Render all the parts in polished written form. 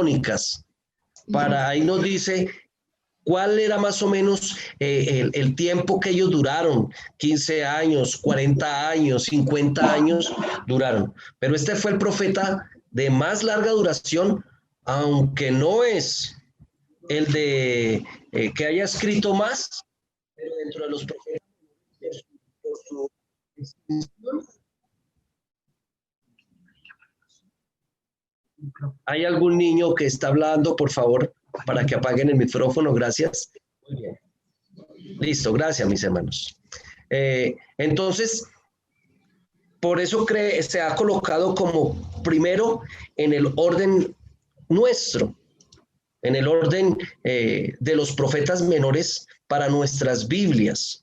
crónicas. Para ahí nos dice cuál era más o menos el tiempo que ellos duraron, 15 años, 40 años, 50 años duraron. Pero este fue el profeta de más larga duración, aunque no es el de que haya escrito más, pero dentro de los profetas, por su distinción. ¿Hay algún niño que está hablando, por favor, para que apaguen el micrófono? Gracias. Muy bien. Listo, gracias, mis hermanos. Entonces, por eso se ha colocado como primero en el orden nuestro, en el orden de los profetas menores para nuestras Biblias.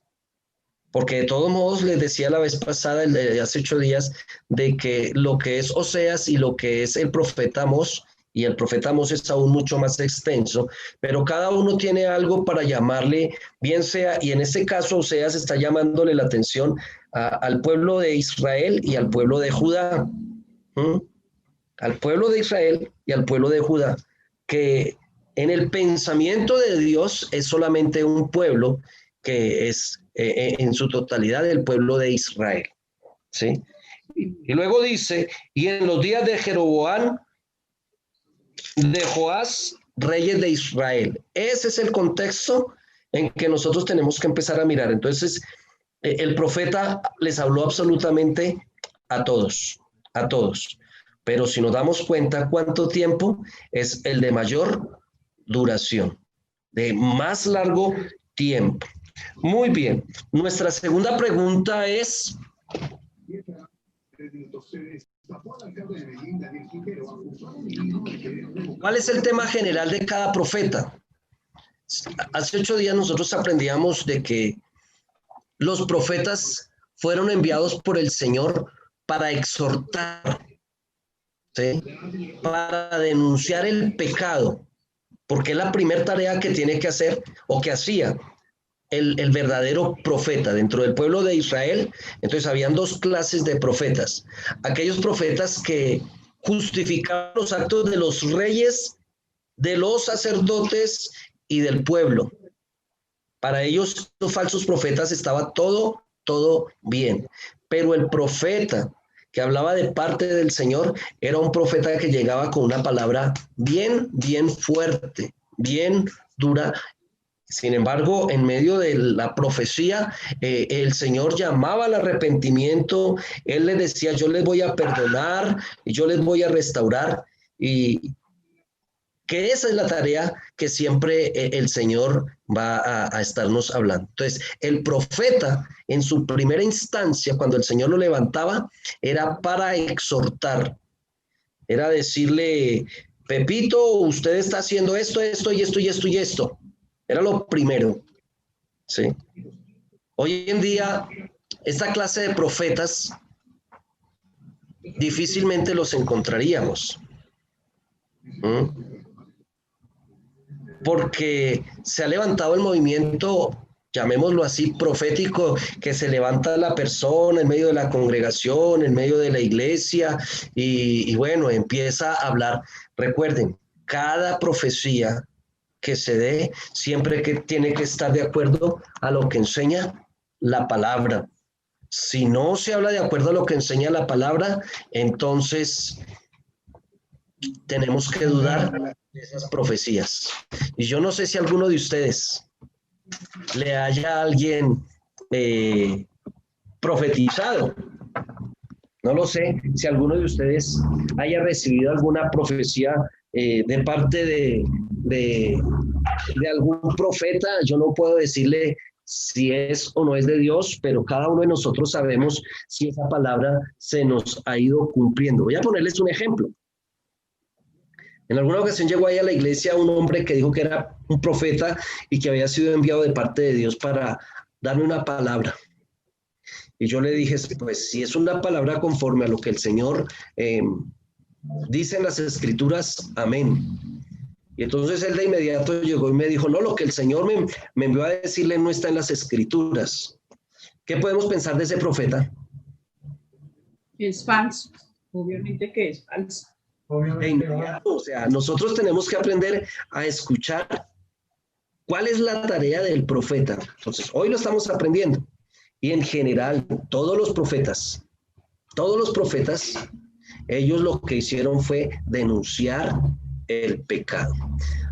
Porque de todos modos les decía la vez pasada, hace 8 días, de que lo que es Oseas y lo que es el profeta Amós, y el profeta Amós es aún mucho más extenso, pero cada uno tiene algo para llamarle, bien sea, y en este caso Oseas está llamándole la atención al pueblo de Israel y al pueblo de Judá. Al pueblo de Israel y al pueblo de Judá, que en el pensamiento de Dios es solamente un pueblo que es en su totalidad el pueblo de Israel. ¿Sí? Y luego dice, y en los días de Jeroboam, de Joás, reyes de Israel. Ese es el contexto en que nosotros tenemos que empezar a mirar. Entonces, el profeta les habló absolutamente a todos, a todos. Pero si nos damos cuenta cuánto tiempo es el de mayor duración, de más largo tiempo. Muy bien. Nuestra segunda pregunta es... ¿Cuál es el tema general de cada profeta? Hace 8 días nosotros aprendíamos de que los profetas fueron enviados por el Señor para exhortar, ¿sí? Para denunciar el pecado, porque es la primera tarea que tiene que hacer o que hacía el verdadero profeta dentro del pueblo de Israel. Entonces habían 2 clases de profetas: aquellos profetas que justificaban los actos de los reyes, de los sacerdotes y del pueblo. Para ellos, los falsos profetas, estaba todo bien. Pero el profeta que hablaba de parte del Señor era un profeta que llegaba con una palabra bien fuerte, bien dura. Sin embargo, en medio de la profecía, el Señor llamaba al arrepentimiento. Él les decía, yo les voy a perdonar, yo les voy a restaurar, y que esa es la tarea que siempre el Señor va a estarnos hablando. Entonces, el profeta, en su primera instancia, cuando el Señor lo levantaba, era para exhortar, era decirle, Pepito, usted está haciendo esto y esto. Era lo primero, ¿sí? Hoy en día, esta clase de profetas difícilmente los encontraríamos. Porque se ha levantado el movimiento, llamémoslo así, profético, que se levanta la persona en medio de la congregación, en medio de la iglesia, y bueno, empieza a hablar. Recuerden, cada profecía que se dé siempre que tiene que estar de acuerdo a lo que enseña la palabra. Si no se habla de acuerdo a lo que enseña la palabra, entonces tenemos que dudar de esas profecías. Y yo no sé si alguno de ustedes le haya alguien profetizado. No lo sé si alguno de ustedes haya recibido alguna profecía de parte de algún profeta. Yo no puedo decirle si es o no es de Dios, pero cada uno de nosotros sabemos si esa palabra se nos ha ido cumpliendo. Voy a ponerles un ejemplo. En alguna ocasión llegó ahí a la iglesia un hombre que dijo que era un profeta y que había sido enviado de parte de Dios para darme una palabra. Y yo le dije, pues si es una palabra conforme a lo que el Señor dice en las Escrituras, amén. Y entonces él de inmediato llegó y me dijo, no, lo que el Señor me envió a decirle no está en las Escrituras. ¿Qué podemos pensar de ese profeta? Es falso, obviamente que es falso. de inmediato. O sea, nosotros tenemos que aprender a escuchar cuál es la tarea del profeta. Entonces, hoy lo estamos aprendiendo. Y en general, todos los profetas, ellos lo que hicieron fue denunciar el pecado.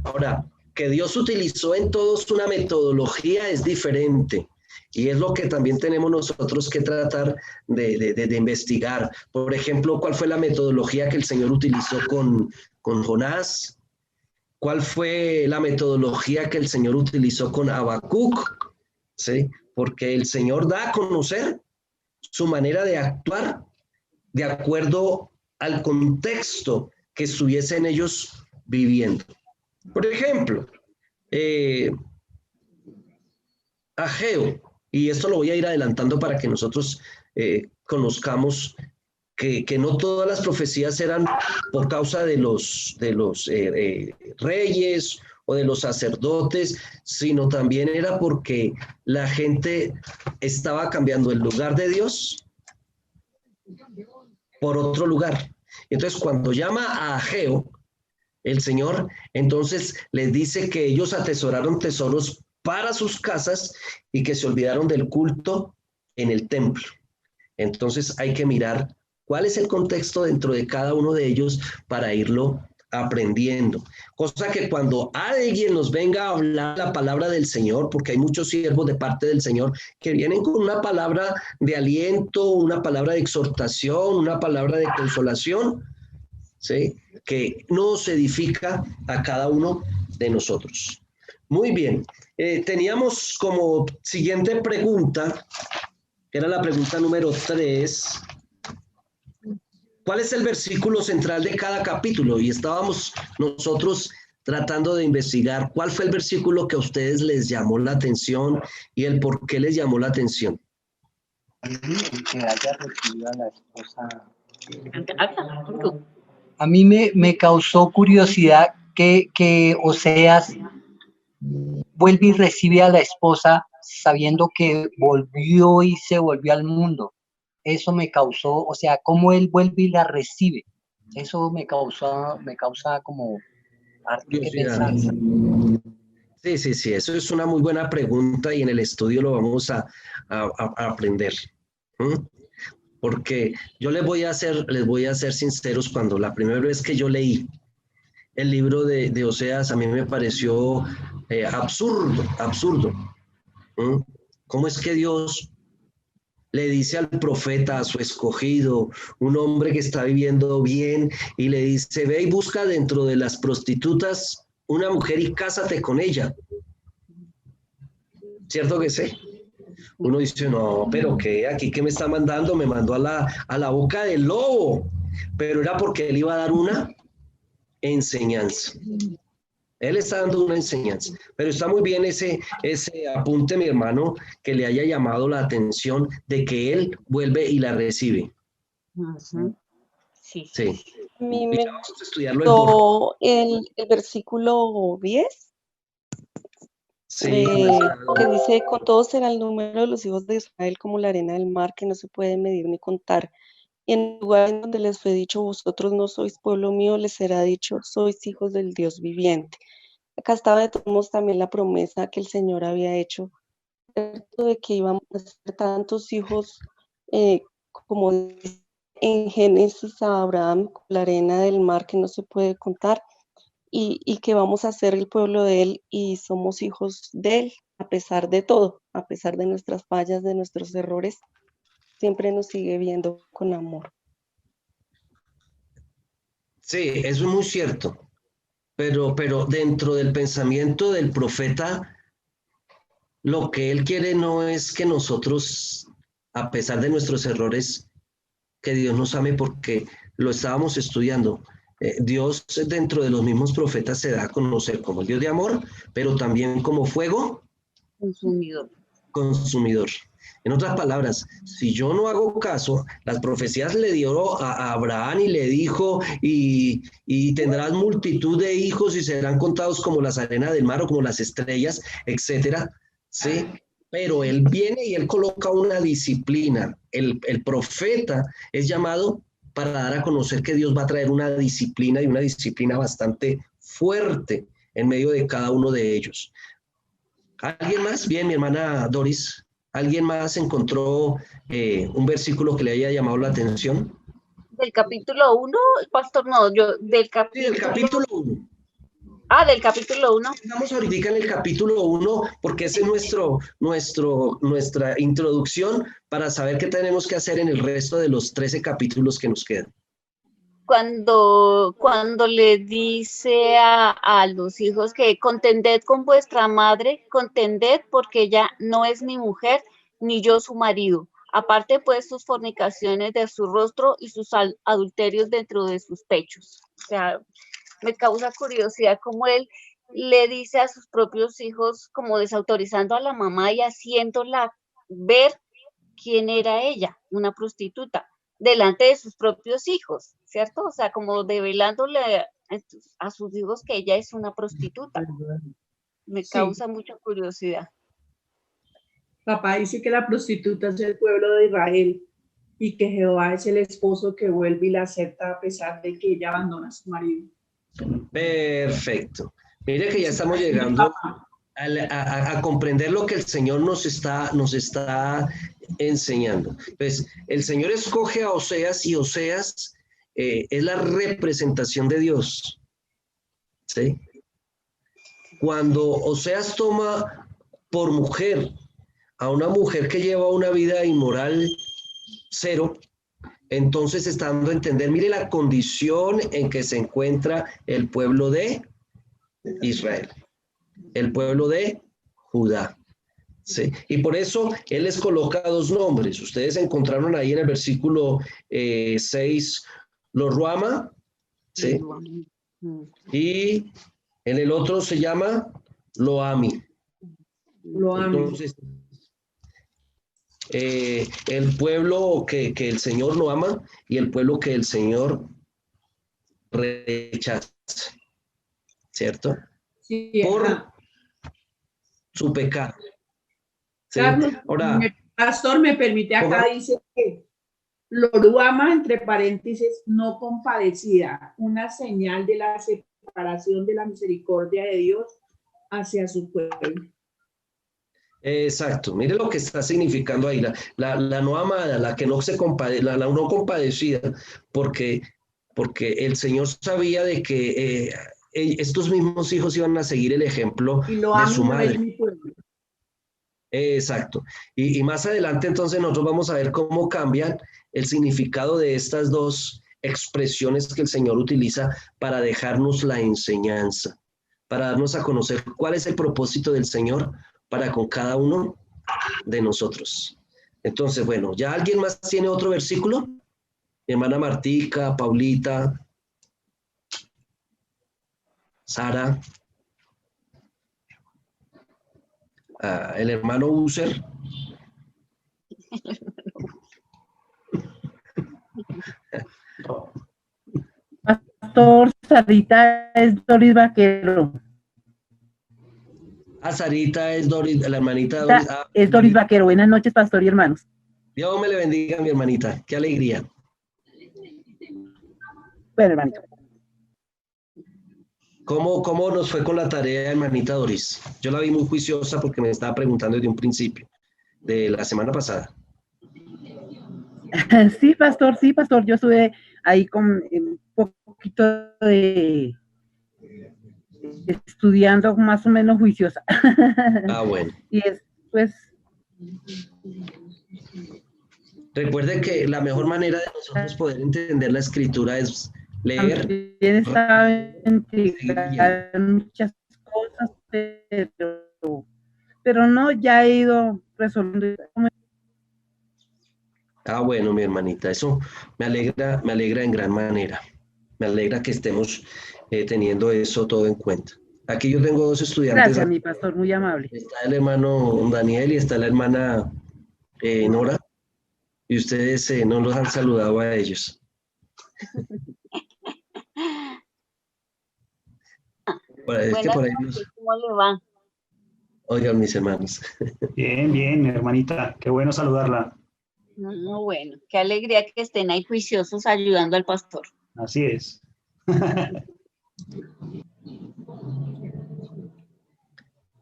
Ahora, que Dios utilizó en todos una metodología es diferente. Y es lo que también tenemos nosotros que tratar de investigar. Por ejemplo, ¿cuál fue la metodología que el Señor utilizó con Jonás? ¿Cuál fue la metodología que el Señor utilizó con Habacuc? ¿Sí? Porque el Señor da a conocer su manera de actuar de acuerdo al contexto que estuviesen ellos viviendo. Por ejemplo, Ageo, y esto lo voy a ir adelantando para que nosotros conozcamos que no todas las profecías eran por causa de los reyes o de los sacerdotes, sino también era porque la gente estaba cambiando el lugar de Dios por otro lugar. Entonces, cuando llama a Ageo, el Señor entonces les dice que ellos atesoraron tesoros para sus casas y que se olvidaron del culto en el templo. Entonces hay que mirar cuál es el contexto dentro de cada uno de ellos para irlo aprendiendo. Cosa que cuando alguien nos venga a hablar la palabra del Señor, porque hay muchos siervos de parte del Señor que vienen con una palabra de aliento, una palabra de exhortación, una palabra de consolación, ¿sí? Que nos edifica a cada uno de nosotros. Muy bien, teníamos como siguiente pregunta, que era la pregunta número 3. ¿Cuál es el versículo central de cada capítulo? Y estábamos nosotros tratando de investigar cuál fue el versículo que a ustedes les llamó la atención y el por qué les llamó la atención. Que haya recibido a la esposa. A mí me causó curiosidad que Oseas vuelve y recibe a la esposa sabiendo que volvió y se volvió al mundo. Eso me causó, o sea, cómo él vuelve y la recibe. Eso me causa como harto que pensar. Sí, eso es una muy buena pregunta y en el estudio lo vamos a aprender. Porque yo les voy a ser sinceros, cuando la primera vez que yo leí el libro de Oseas, a mí me pareció absurdo. ¿Cómo es que Dios le dice al profeta, a su escogido, un hombre que está viviendo bien, y le dice, ve y busca dentro de las prostitutas una mujer y cásate con ella? ¿Cierto que sí? Uno dice, no, pero ¿qué? ¿Aquí qué me está mandando? Me mandó a la boca del lobo, pero era porque él iba a dar una enseñanza. Él está dando una enseñanza, pero está muy bien ese apunte, mi hermano, que le haya llamado la atención de que él vuelve y la recibe. Sí. Sí. A mí me Vamos a estudiarlo gustó el versículo 10, sí, que dice, con todos será el número de los hijos de Israel como la arena del mar, que no se puede medir ni contar. Y en el lugar en donde les fue dicho, vosotros no sois pueblo mío, les será dicho, sois hijos del Dios viviente. Acá estaba de todos modos también la promesa que el Señor había hecho, de que íbamos a ser tantos hijos, como en Génesis a Abraham, la arena del mar que no se puede contar, y que vamos a ser el pueblo de él y somos hijos de él, a pesar de todo, a pesar de nuestras fallas, de nuestros errores, siempre nos sigue viendo con amor. Sí, eso es muy cierto, pero dentro del pensamiento del profeta, lo que él quiere no es que nosotros, a pesar de nuestros errores, que Dios nos ame, porque lo estábamos estudiando. Dios dentro de los mismos profetas se da a conocer como el Dios de amor, pero también como fuego consumidor. En otras palabras, si yo no hago caso, las profecías le dio a Abraham y le dijo, y tendrás multitud de hijos y serán contados como las arenas del mar o como las estrellas, etcétera, ¿sí? Pero él viene y él coloca una disciplina. El profeta es llamado para dar a conocer que Dios va a traer una disciplina y una disciplina bastante fuerte en medio de cada uno de ellos. ¿Alguien más? Bien, mi hermana Doris. ¿Alguien más encontró un versículo que le haya llamado la atención? Del capítulo 1, pastor, no, yo del Sí, del capítulo 1. Del capítulo 1. Estamos ahorita en el capítulo 1 porque ese es nuestra introducción para saber qué tenemos que hacer en el resto de los 13 capítulos que nos quedan. Cuando le dice a los hijos que contended con vuestra madre, contended porque ella no es mi mujer, ni yo su marido. Aparte pues sus fornicaciones de su rostro y sus adulterios dentro de sus pechos. O sea, me causa curiosidad cómo él le dice a sus propios hijos, como desautorizando a la mamá y haciéndola ver quién era ella, una prostituta, delante de sus propios hijos, ¿cierto? O sea, como develándole a sus hijos que ella es una prostituta. Me causa mucha curiosidad. Papá dice que la prostituta es el pueblo de Israel y que Jehová es el esposo que vuelve y la acepta a pesar de que ella abandona a su marido. Perfecto. Mire que ya estamos llegando a comprender lo que el Señor nos está enseñando. Pues el Señor escoge a Oseas y Oseas es la representación de Dios. ¿Sí? Cuando Oseas toma por mujer a una mujer que lleva una vida inmoral cero, entonces está dando a entender, mire la condición en que se encuentra el pueblo de Israel, el pueblo de Judá. ¿Sí? Y por eso él les coloca dos nombres. Ustedes encontraron ahí en el versículo 6, lo Ruama, ¿sí? Y en el otro se llama Loami. Entonces, el pueblo que el Señor no ama y el pueblo que el Señor rechaza, ¿cierto? Sí, por su pecado. ¿Sí? Carlos, Ahora, pastor, me permite, acá dice que Loruama, entre paréntesis, no compadecida, una señal de la separación de la misericordia de Dios hacia su pueblo. Exacto, mire lo que está significando ahí, la no amada, la que no se compadece, la no compadecida, porque el Señor sabía de que estos mismos hijos iban a seguir el ejemplo de su madre. Exacto. Y más adelante entonces nosotros vamos a ver cómo cambian el significado de estas dos expresiones que el Señor utiliza para dejarnos la enseñanza, para darnos a conocer cuál es el propósito del Señor para con cada uno de nosotros. Entonces, bueno, ¿ya alguien más tiene otro versículo? Mi hermana Martica, Paulita, Sara, el hermano User. Pastor, Sarita es Doris Vaquero. Sarita es Doris, la hermanita Doris. Es Doris Vaquero. Buenas noches, pastor y hermanos. Dios me le bendiga, mi hermanita. Qué alegría. Bueno, hermanito. ¿Cómo nos fue con la tarea, hermanita Doris? Yo la vi muy juiciosa porque me estaba preguntando desde un principio, de la semana pasada. Sí, pastor, Yo estuve ahí con un poquito de estudiando más o menos juiciosa. Bueno. Y pues... Recuerde que la mejor manera de nosotros poder entender la escritura es leer. También estaba en muchas cosas, pero no, ya he ido resolviendo. Bueno, mi hermanita, eso me alegra en gran manera. Me alegra que estemos teniendo eso todo en cuenta. Aquí yo tengo dos estudiantes. Gracias, mi pastor, muy amable. Está el hermano Daniel y está la hermana Nora. Y ustedes no los han saludado a ellos. Buenas noches, ¿cómo le va? Oigan, mis hermanos. Bien, hermanita, qué bueno saludarla. Bueno, qué alegría que estén ahí juiciosos ayudando al pastor. Así es.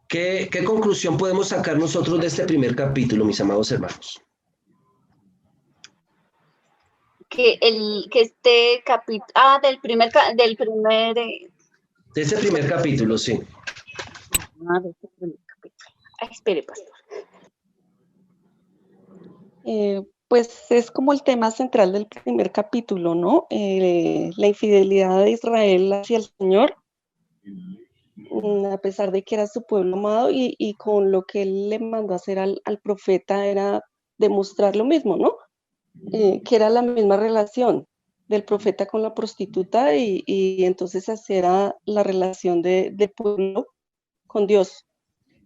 ¿Qué conclusión podemos sacar nosotros de este primer capítulo, mis amados hermanos? Que este capítulo, del primer, De este primer capítulo, sí. de este primer capítulo. Ay, espere, pastor. Pues es como el tema central del primer capítulo, ¿no? La infidelidad de Israel hacia el Señor, a pesar de que era su pueblo amado, y con lo que él le mandó a hacer al profeta era demostrar lo mismo, ¿no? Que era la misma relación del profeta con la prostituta y entonces hacer la relación del pueblo con Dios.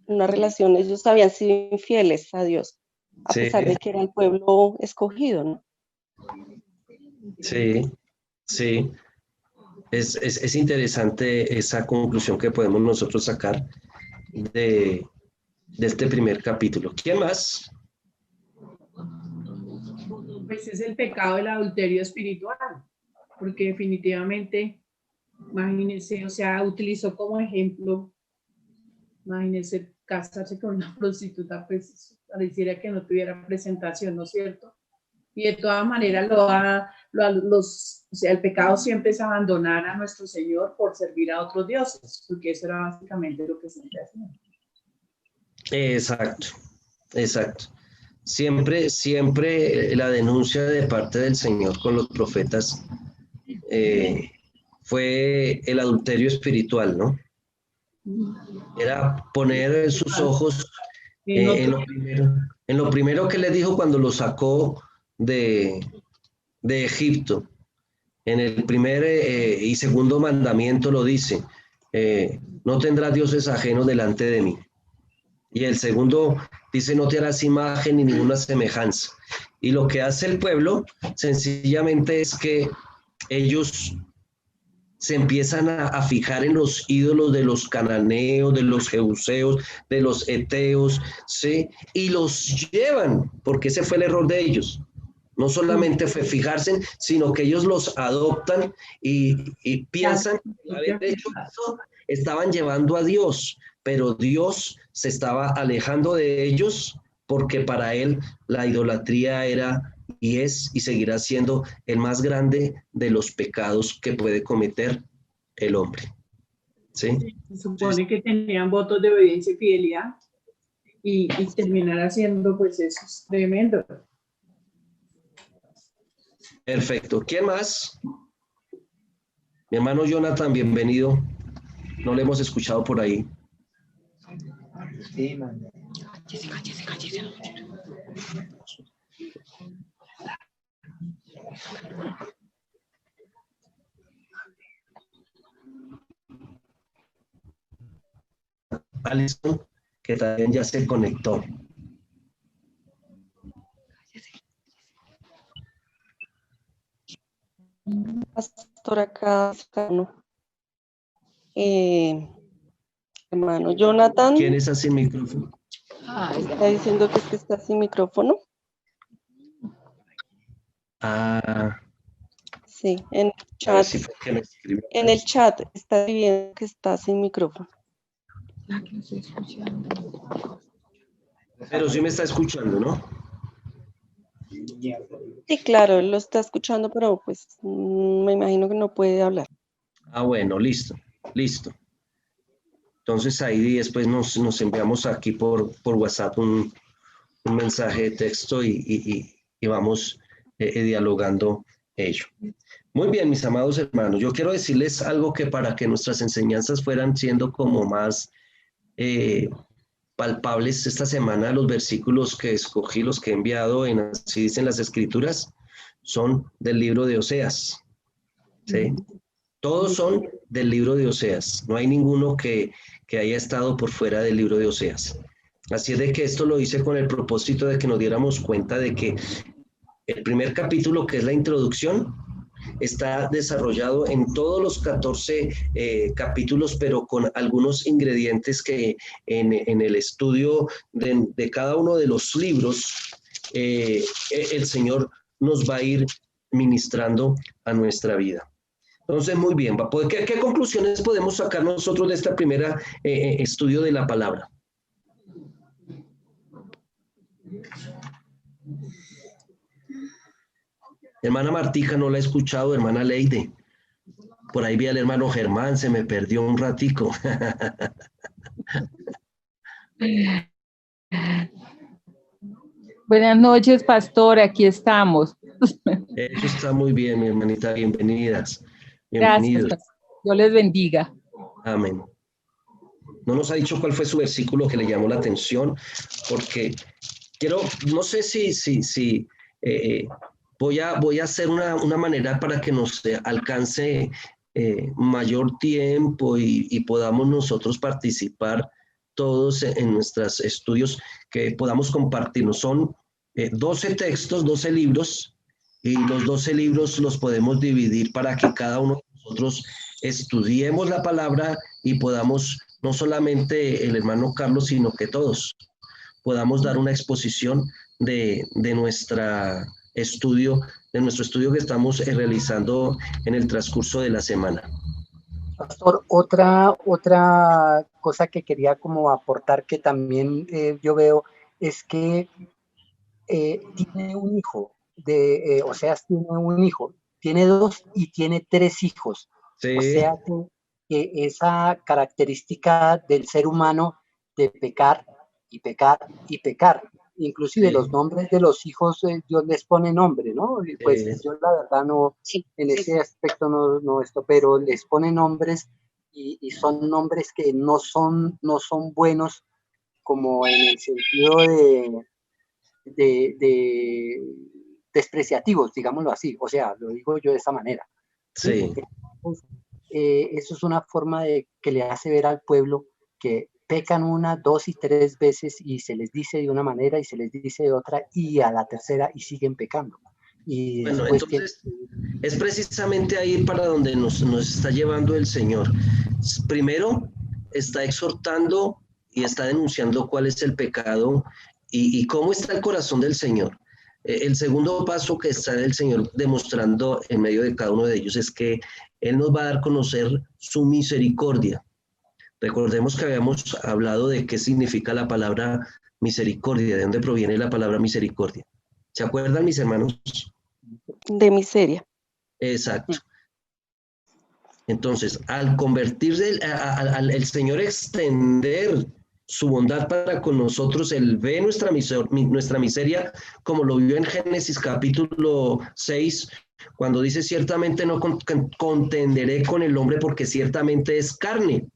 Una relación, ellos habían sido infieles a Dios, a Sí, pesar de que era el pueblo escogido, ¿no? sí, sí. Es interesante esa conclusión que podemos nosotros sacar de este primer capítulo. ¿Quién más? Pues es el pecado del adulterio espiritual, porque definitivamente, imagínense, o sea, utilizó como ejemplo, imagínense, casarse con una prostituta, pues pareciera que no tuviera presentación, ¿no es cierto? Y de todas maneras o sea, el pecado siempre es abandonar a nuestro Señor por servir a otros dioses, porque eso era básicamente lo que siempre hacían. Exacto, exacto. Siempre la denuncia de parte del Señor con los profetas fue el adulterio espiritual, ¿no? Era poner sus ojos en lo primero que le dijo cuando lo sacó de Egipto. En el primer y segundo mandamiento lo dice, no tendrás dioses ajenos delante de mí. Y el segundo dice, no te harás imagen ni ninguna semejanza. Y lo que hace el pueblo sencillamente es que ellos se empiezan a fijar en los ídolos de los cananeos, de los jebuseos, de los eteos, ¿sí? Y los llevan, porque ese fue el error de ellos. No solamente fue fijarse, sino que ellos los adoptan y piensan que al haber hecho eso, estaban llevando a Dios, pero Dios se estaba alejando de ellos porque para él la idolatría era y es y seguirá siendo el más grande de los pecados que puede cometer el hombre. ¿Sí? Se supone que tenían votos de obediencia y fidelidad y terminar haciendo, pues eso es tremendo. Perfecto. ¿Quién más? Mi hermano Jonathan, bienvenido. No le hemos escuchado por ahí. Sí, man. Alison, que también ya se conectó. Pastor acá, ¿no? Hermano Jonathan. ¿Quién es sin micrófono? Está diciendo que está sin micrófono. Ah, sí, en el chat. Si en el chat está diciendo que está sin micrófono. Pero sí me está escuchando, ¿no? Sí, claro, lo está escuchando, pero pues me imagino que no puede hablar. Ah, bueno, listo. Entonces ahí después nos enviamos aquí por WhatsApp un mensaje de texto y vamos dialogando ello. Muy bien, mis amados hermanos, yo quiero decirles algo que para que nuestras enseñanzas fueran siendo como más palpables esta semana, los versículos que escogí, los que he enviado en así dicen las escrituras, son del libro de Oseas. ¿Sí? Todos son del libro de Oseas, no hay ninguno que haya estado por fuera del libro de Oseas. Así es de que esto lo hice con el propósito de que nos diéramos cuenta de que el primer capítulo, que es la introducción, está desarrollado en todos los 14 capítulos, pero con algunos ingredientes que en el estudio de cada uno de los libros el Señor nos va a ir ministrando a nuestra vida. Entonces, muy bien, ¿qué conclusiones podemos sacar nosotros de esta primera estudio de la palabra? Hermana Martica, no la he escuchado, hermana Leide. Por ahí vi al hermano Germán, se me perdió un ratico. Buenas noches, pastor, aquí estamos. Eso está muy bien, mi hermanita, bienvenidas. Gracias, Bienvenidos. pastor. Dios les bendiga. Amén. No nos ha dicho cuál fue su versículo que le llamó la atención, porque no sé si voy a hacer una manera para que nos alcance mayor tiempo y podamos nosotros participar todos en nuestros estudios, que podamos compartirnos. Son 12 textos, 12 libros, y los 12 libros los podemos dividir para que cada uno de nosotros estudiemos la palabra y podamos, no solamente el hermano Carlos, sino que todos podamos dar una exposición de nuestro estudio que estamos realizando en el transcurso de la semana. Pastor, otra cosa que quería como aportar, que también yo veo, es que tiene un hijo, Oseas tiene un hijo, tiene 2 y tiene 3 hijos. Sí. O sea que esa característica del ser humano de pecar y pecar y pecar, inclusive Sí. los nombres de los hijos, Dios les pone nombre, ¿no? Pues yo la verdad no, en ese aspecto no esto, pero les pone nombres y son nombres que no son buenos, como en el sentido de despreciativos, digámoslo así, o sea, lo digo yo de esa manera. Sí. Entonces, eso es una forma que le hace ver al pueblo que pecan 1, 2 y 3 veces y se les dice de una manera y se les dice de otra, y a la tercera y siguen pecando. Y bueno, entonces es precisamente ahí para donde nos está llevando el Señor. Primero, está exhortando y está denunciando cuál es el pecado y cómo está el corazón del Señor. El segundo paso que está el Señor demostrando en medio de cada uno de ellos es que Él nos va a dar a conocer su misericordia. Recordemos que habíamos hablado de qué significa la palabra misericordia, de dónde proviene la palabra misericordia. ¿Se acuerdan, mis hermanos? De miseria. Exacto. Entonces, al convertirse, al Señor extender su bondad para con nosotros, Él ve nuestra miseria, como lo vio en Génesis capítulo 6, cuando dice: ciertamente no contenderé con el hombre porque ciertamente es carne.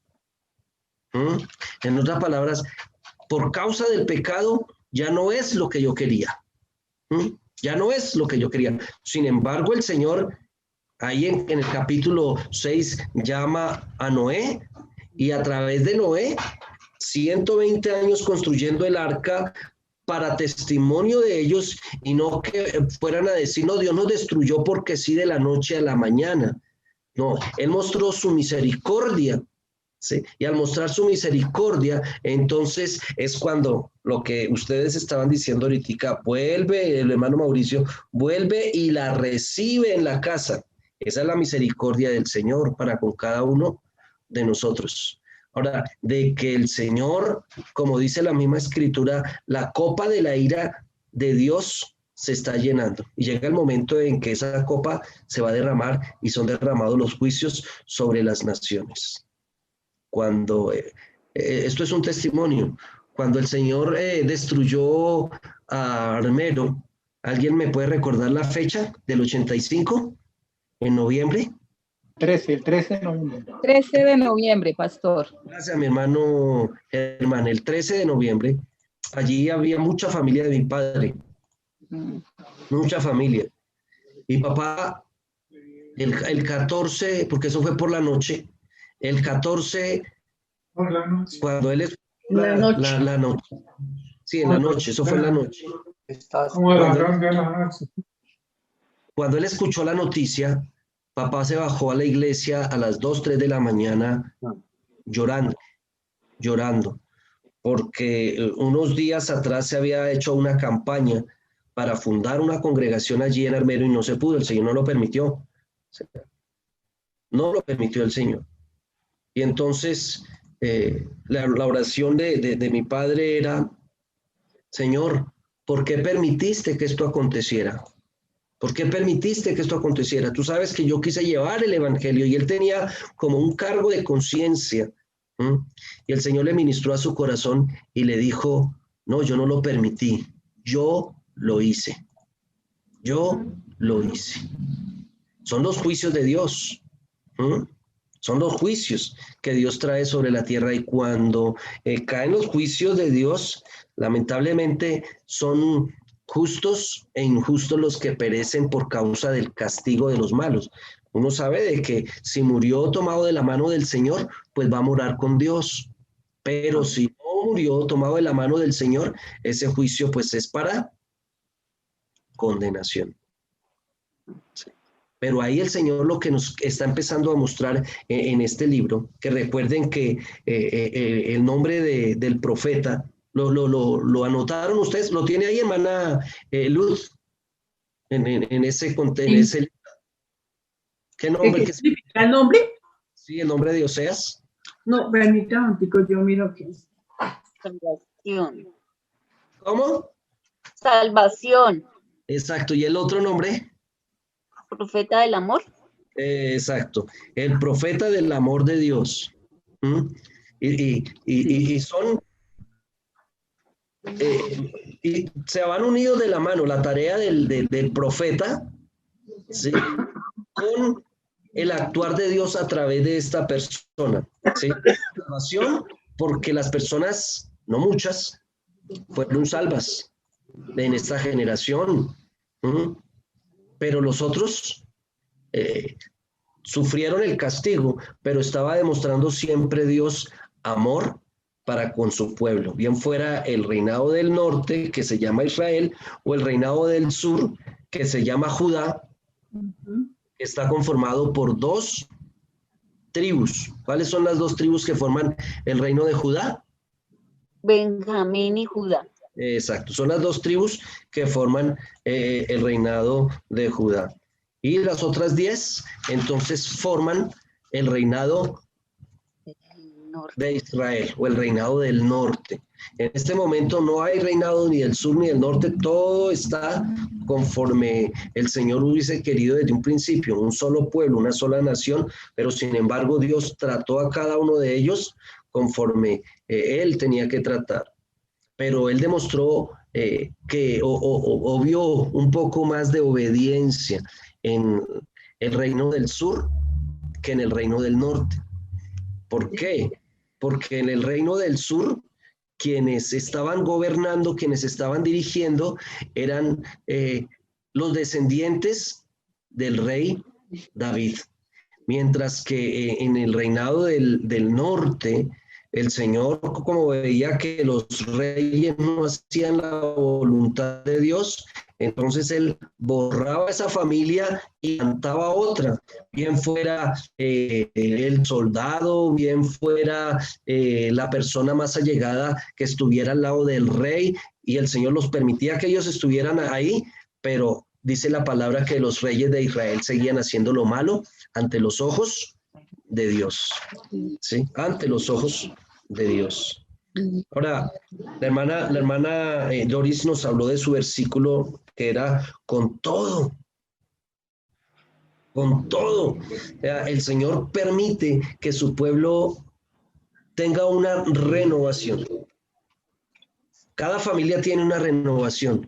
En otras palabras, por causa del pecado, ya no es lo que yo quería. Ya no es lo que yo quería. Sin embargo, el Señor, ahí en el capítulo 6, llama a Noé, y a través de Noé, 120 años construyendo el arca para testimonio de ellos, y no que fueran a decir: no, Dios nos destruyó porque sí, de la noche a la mañana. No, Él mostró su misericordia. ¿Sí? Y al mostrar su misericordia, entonces es cuando lo que ustedes estaban diciendo ahorita, vuelve, el hermano Mauricio, vuelve y la recibe en la casa. Esa es la misericordia del Señor para con cada uno de nosotros. Ahora, de que el Señor, como dice la misma escritura, la copa de la ira de Dios se está llenando, y llega el momento en que esa copa se va a derramar y son derramados los juicios sobre las naciones. Cuando esto es un testimonio, cuando el Señor destruyó a Armero, ¿alguien me puede recordar la fecha del 85? ¿En noviembre? El 13 de noviembre. 13 de noviembre, pastor. Gracias, mi hermano Germán. El 13 de noviembre, allí había mucha familia de mi padre, mucha familia. Y papá, el 14, porque eso fue por la noche, el 14, cuando él es la noche. Sí, en la noche, eso fue en la noche. Cuando él escuchó la noticia, papá se bajó a la iglesia a las 2, 3 de la mañana llorando, porque unos días atrás se había hecho una campaña para fundar una congregación allí en Armero y no se pudo, el Señor no lo permitió. No lo permitió el Señor. Y entonces la oración de mi padre era: Señor, ¿por qué permitiste que esto aconteciera? ¿Por qué permitiste que esto aconteciera? Tú sabes que yo quise llevar el evangelio y él tenía como un cargo de conciencia. Y el Señor le ministró a su corazón y le dijo: no, yo no lo permití, yo lo hice. Yo lo hice. Son los juicios de Dios. Son los juicios que Dios trae sobre la tierra, y cuando caen los juicios de Dios, lamentablemente son justos e injustos los que perecen por causa del castigo de los malos. Uno sabe de que si murió tomado de la mano del Señor, pues va a morar con Dios. Pero si no murió tomado de la mano del Señor, ese juicio pues es para condenación. Sí. Pero ahí el Señor lo que nos está empezando a mostrar en este libro, que recuerden que el nombre del profeta, lo anotaron ustedes, lo tiene ahí, hermana Luz, en ese libro. ¿Qué nombre? ¿Qué significa el nombre? Sí, el nombre de Oseas. No, permítame, yo miro qué es. Salvación. ¿Cómo? Salvación. Exacto, ¿y el otro nombre? Profeta del amor. Exacto, el profeta del amor de Dios. Y son, y se van unidos de la mano la tarea del profeta, ¿sí?, con el actuar de Dios a través de esta persona, ¿sí? Salvación, porque las personas, no muchas, fueron salvas en esta generación. Pero los otros sufrieron el castigo, pero estaba demostrando siempre Dios amor para con su pueblo, bien fuera el reinado del norte, que se llama Israel, o el reinado del sur, que se llama Judá, que está conformado por 2 tribus. ¿Cuáles son las 2 tribus que forman el reino de Judá? Benjamín y Judá. Exacto, son las 2 tribus que forman el reinado de Judá. Y las otras 10, entonces, forman el reinado de Israel, o el reinado del norte. En este momento no hay reinado ni del sur ni del norte, todo está conforme el Señor hubiese querido desde un principio, un solo pueblo, una sola nación, pero sin embargo Dios trató a cada uno de ellos conforme Él tenía que tratar. Pero él demostró que vio un poco más de obediencia en el reino del sur que en el reino del norte. ¿Por qué? Porque en el reino del sur, quienes estaban gobernando, quienes estaban dirigiendo, eran los descendientes del rey David. Mientras que en el reinado del norte, el Señor, como veía que los reyes no hacían la voluntad de Dios, entonces Él borraba esa familia y plantaba otra, bien fuera el soldado, bien fuera la persona más allegada que estuviera al lado del rey, y el Señor los permitía que ellos estuvieran ahí, pero dice la palabra que los reyes de Israel seguían haciendo lo malo ante los ojos de Dios, ¿sí? Ante los ojos de Dios. Ahora, la hermana Doris nos habló de su versículo que era con todo. Con todo. El Señor permite que su pueblo tenga una renovación. Cada familia tiene una renovación.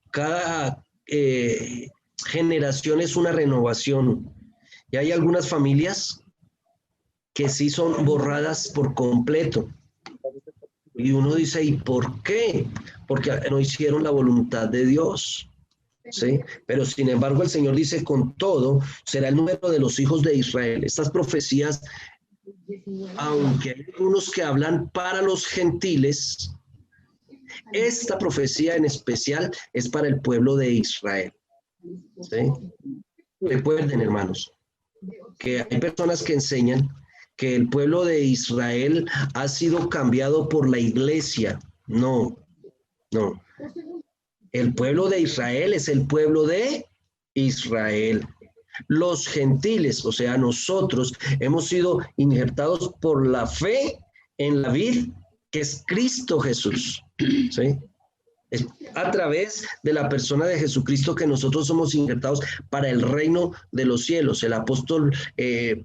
Cada generación es una renovación. Y hay algunas familias que sí son borradas por completo. Y uno dice, ¿y por qué? Porque no hicieron la voluntad de Dios. ¿Sí? Pero sin embargo el Señor dice, con todo será el número de los hijos de Israel. Estas profecías, aunque hay algunos que hablan para los gentiles, esta profecía en especial es para el pueblo de Israel. ¿Sí? Recuerden, hermanos, que hay personas que enseñan que el pueblo de Israel ha sido cambiado por la iglesia. No, no. El pueblo de Israel es el pueblo de Israel. Los gentiles, o sea, nosotros hemos sido injertados por la fe en la vid que es Cristo Jesús, ¿sí? Es a través de la persona de Jesucristo que nosotros somos injertados para el reino de los cielos. El apóstol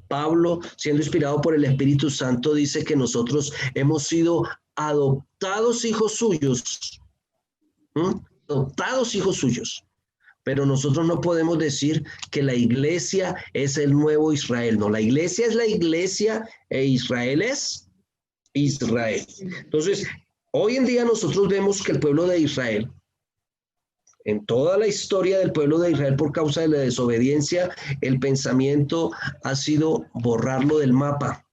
Pablo, siendo inspirado por el Espíritu Santo, dice que nosotros hemos sido adoptados hijos suyos, adoptados hijos suyos. Pero nosotros no podemos decir que la iglesia es el nuevo Israel. No, la iglesia es la iglesia e Israel es Israel. Entonces, hoy en día nosotros vemos que el pueblo de Israel, en toda la historia del pueblo de Israel por causa de la desobediencia, el pensamiento ha sido borrarlo del mapa,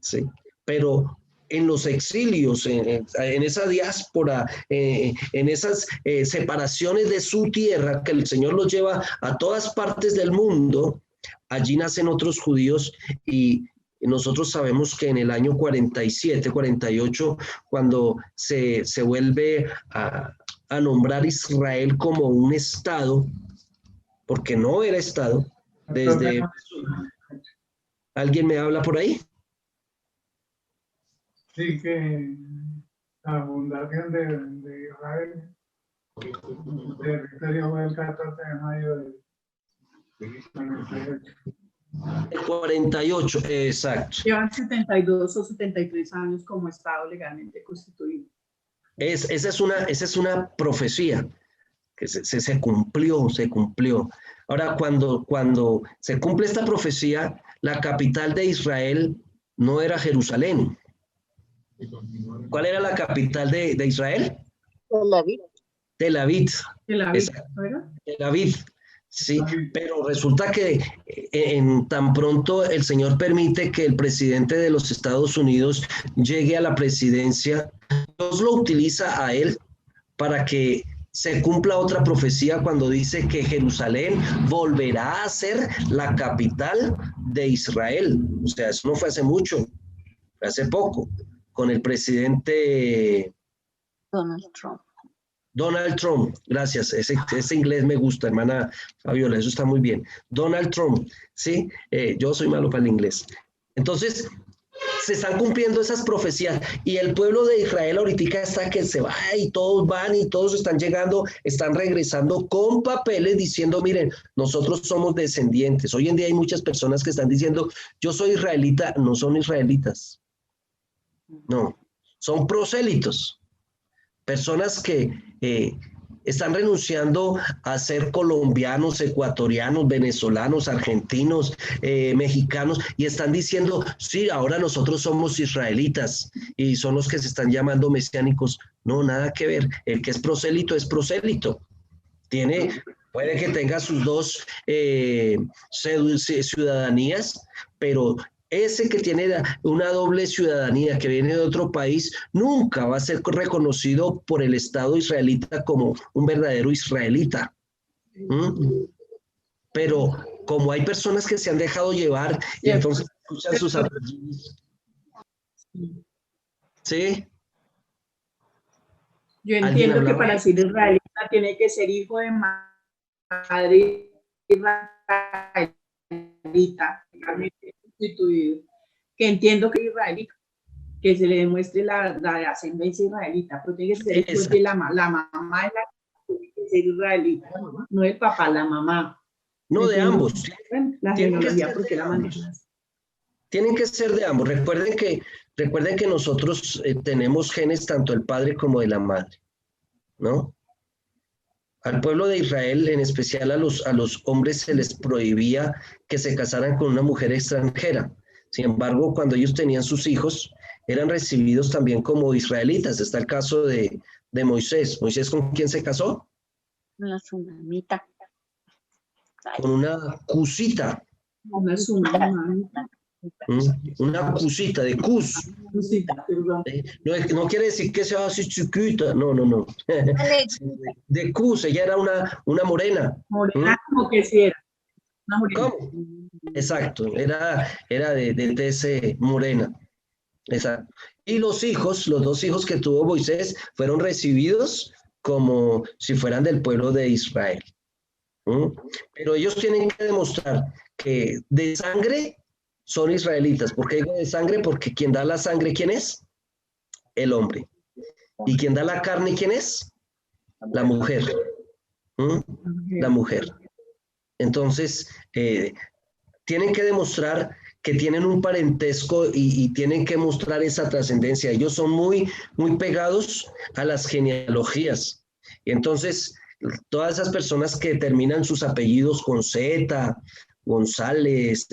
¿sí? Pero en los exilios, en esa diáspora, en esas separaciones de su tierra, que el Señor los lleva a todas partes del mundo, allí nacen otros judíos y nosotros sabemos que en el año 47, 48, cuando se vuelve a nombrar Israel como un estado, porque no era estado, desde... ¿Alguien me habla por ahí? Sí, que la fundación de Israel, el territorio fue el 14 de mayo de 48. El 48, exacto. Llevan 72 o 73 años como Estado legalmente constituido. Esa es una profecía que se cumplió. Ahora, cuando se cumple esta profecía, la capital de Israel no era Jerusalén. ¿Cuál era la capital de Israel? Tel Aviv. Tel Aviv. Tel Aviv, ¿no era? Tel Aviv. Sí, pero resulta que en tan pronto el Señor permite que el presidente de los Estados Unidos llegue a la presidencia, Dios lo utiliza a él para que se cumpla otra profecía cuando dice que Jerusalén volverá a ser la capital de Israel. O sea, eso no fue hace mucho, fue hace poco, con el presidente Donald Trump, gracias, ese inglés me gusta, hermana Fabiola, eso está muy bien. Donald Trump, ¿sí? Yo soy malo para el inglés. Entonces, se están cumpliendo esas profecías y el pueblo de Israel ahorita está que se va y todos van y todos están llegando, están regresando con papeles diciendo, miren, nosotros somos descendientes. Hoy en día hay muchas personas que están diciendo, yo soy israelita, no son israelitas. No, son prosélitos. Personas que están renunciando a ser colombianos, ecuatorianos, venezolanos, argentinos, mexicanos, y están diciendo, sí, ahora nosotros somos israelitas, y son los que se están llamando mesiánicos. No, nada que ver. El que es prosélito es prosélito. Puede que tenga sus dos ciudadanías, pero ese que tiene una doble ciudadanía, que viene de otro país, nunca va a ser reconocido por el Estado israelita como un verdadero israelita. Pero como hay personas que se han dejado llevar y entonces escuchan sus apellidos. ¿Sí? Yo entiendo que para ser israelita tiene que ser hijo de madre israelita, constituido, que entiendo que es israelita, que se le demuestre la ascendencia israelita, pero tiene que ser porque la mamá es la que tiene que ser israelita, no el papá, la mamá. No, de ambos. La genealogía, porque la manejan. Tienen que ser de ambos. Recuerden que nosotros tenemos genes tanto del padre como de la madre, ¿no? Al pueblo de Israel, en especial a los hombres, se les prohibía que se casaran con una mujer extranjera. Sin embargo, cuando ellos tenían sus hijos, eran recibidos también como israelitas. Está el caso de Moisés. ¿Moisés con quién se casó? Con la tsunamita. Con una cusita. Una tsunamita. Una cusita de cus. No quiere decir que sea así chiquita, no. De cus, ella era una morena. Morena como que si era. ¿Cómo? Exacto, era de tez morena. Exacto. Y los dos hijos que tuvo Moisés fueron recibidos como si fueran del pueblo de Israel. ¿Mm? Pero ellos tienen que demostrar que de sangre son israelitas. ¿Por qué digo de sangre? Porque quien da la sangre, ¿quién es? El hombre. ¿Y quien da la carne, quién es? La mujer. ¿Mm? La mujer. Entonces, tienen que demostrar que tienen un parentesco y tienen que mostrar esa trascendencia. Ellos son muy, muy pegados a las genealogías. Y entonces, todas esas personas que terminan sus apellidos con Z, González,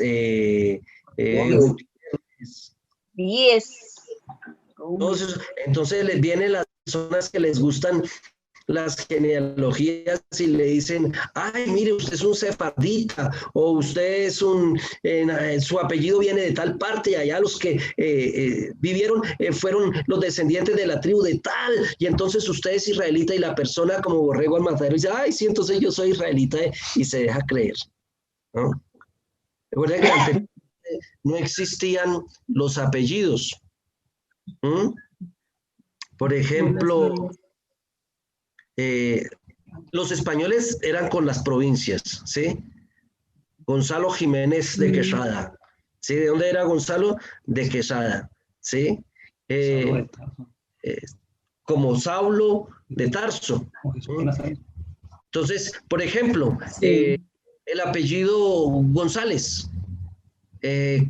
Gutiérrez, 10. entonces les vienen las personas que les gustan las genealogías y le dicen, ay, mire, usted es un sefardita, o usted es su apellido viene de tal parte, y allá los que vivieron fueron los descendientes de la tribu de tal, y entonces usted es israelita, y la persona como borrego al matadero dice, ay, sí, entonces yo soy israelita, y se deja creer, ¿no? Recuerden que antes no existían los apellidos. ¿Mm? Por ejemplo, los españoles eran con las provincias, ¿sí? Gonzalo Jiménez de Quesada, ¿sí? ¿De dónde era Gonzalo? De Quesada, ¿sí? Como Saulo de Tarso. Entonces, por ejemplo, el apellido González,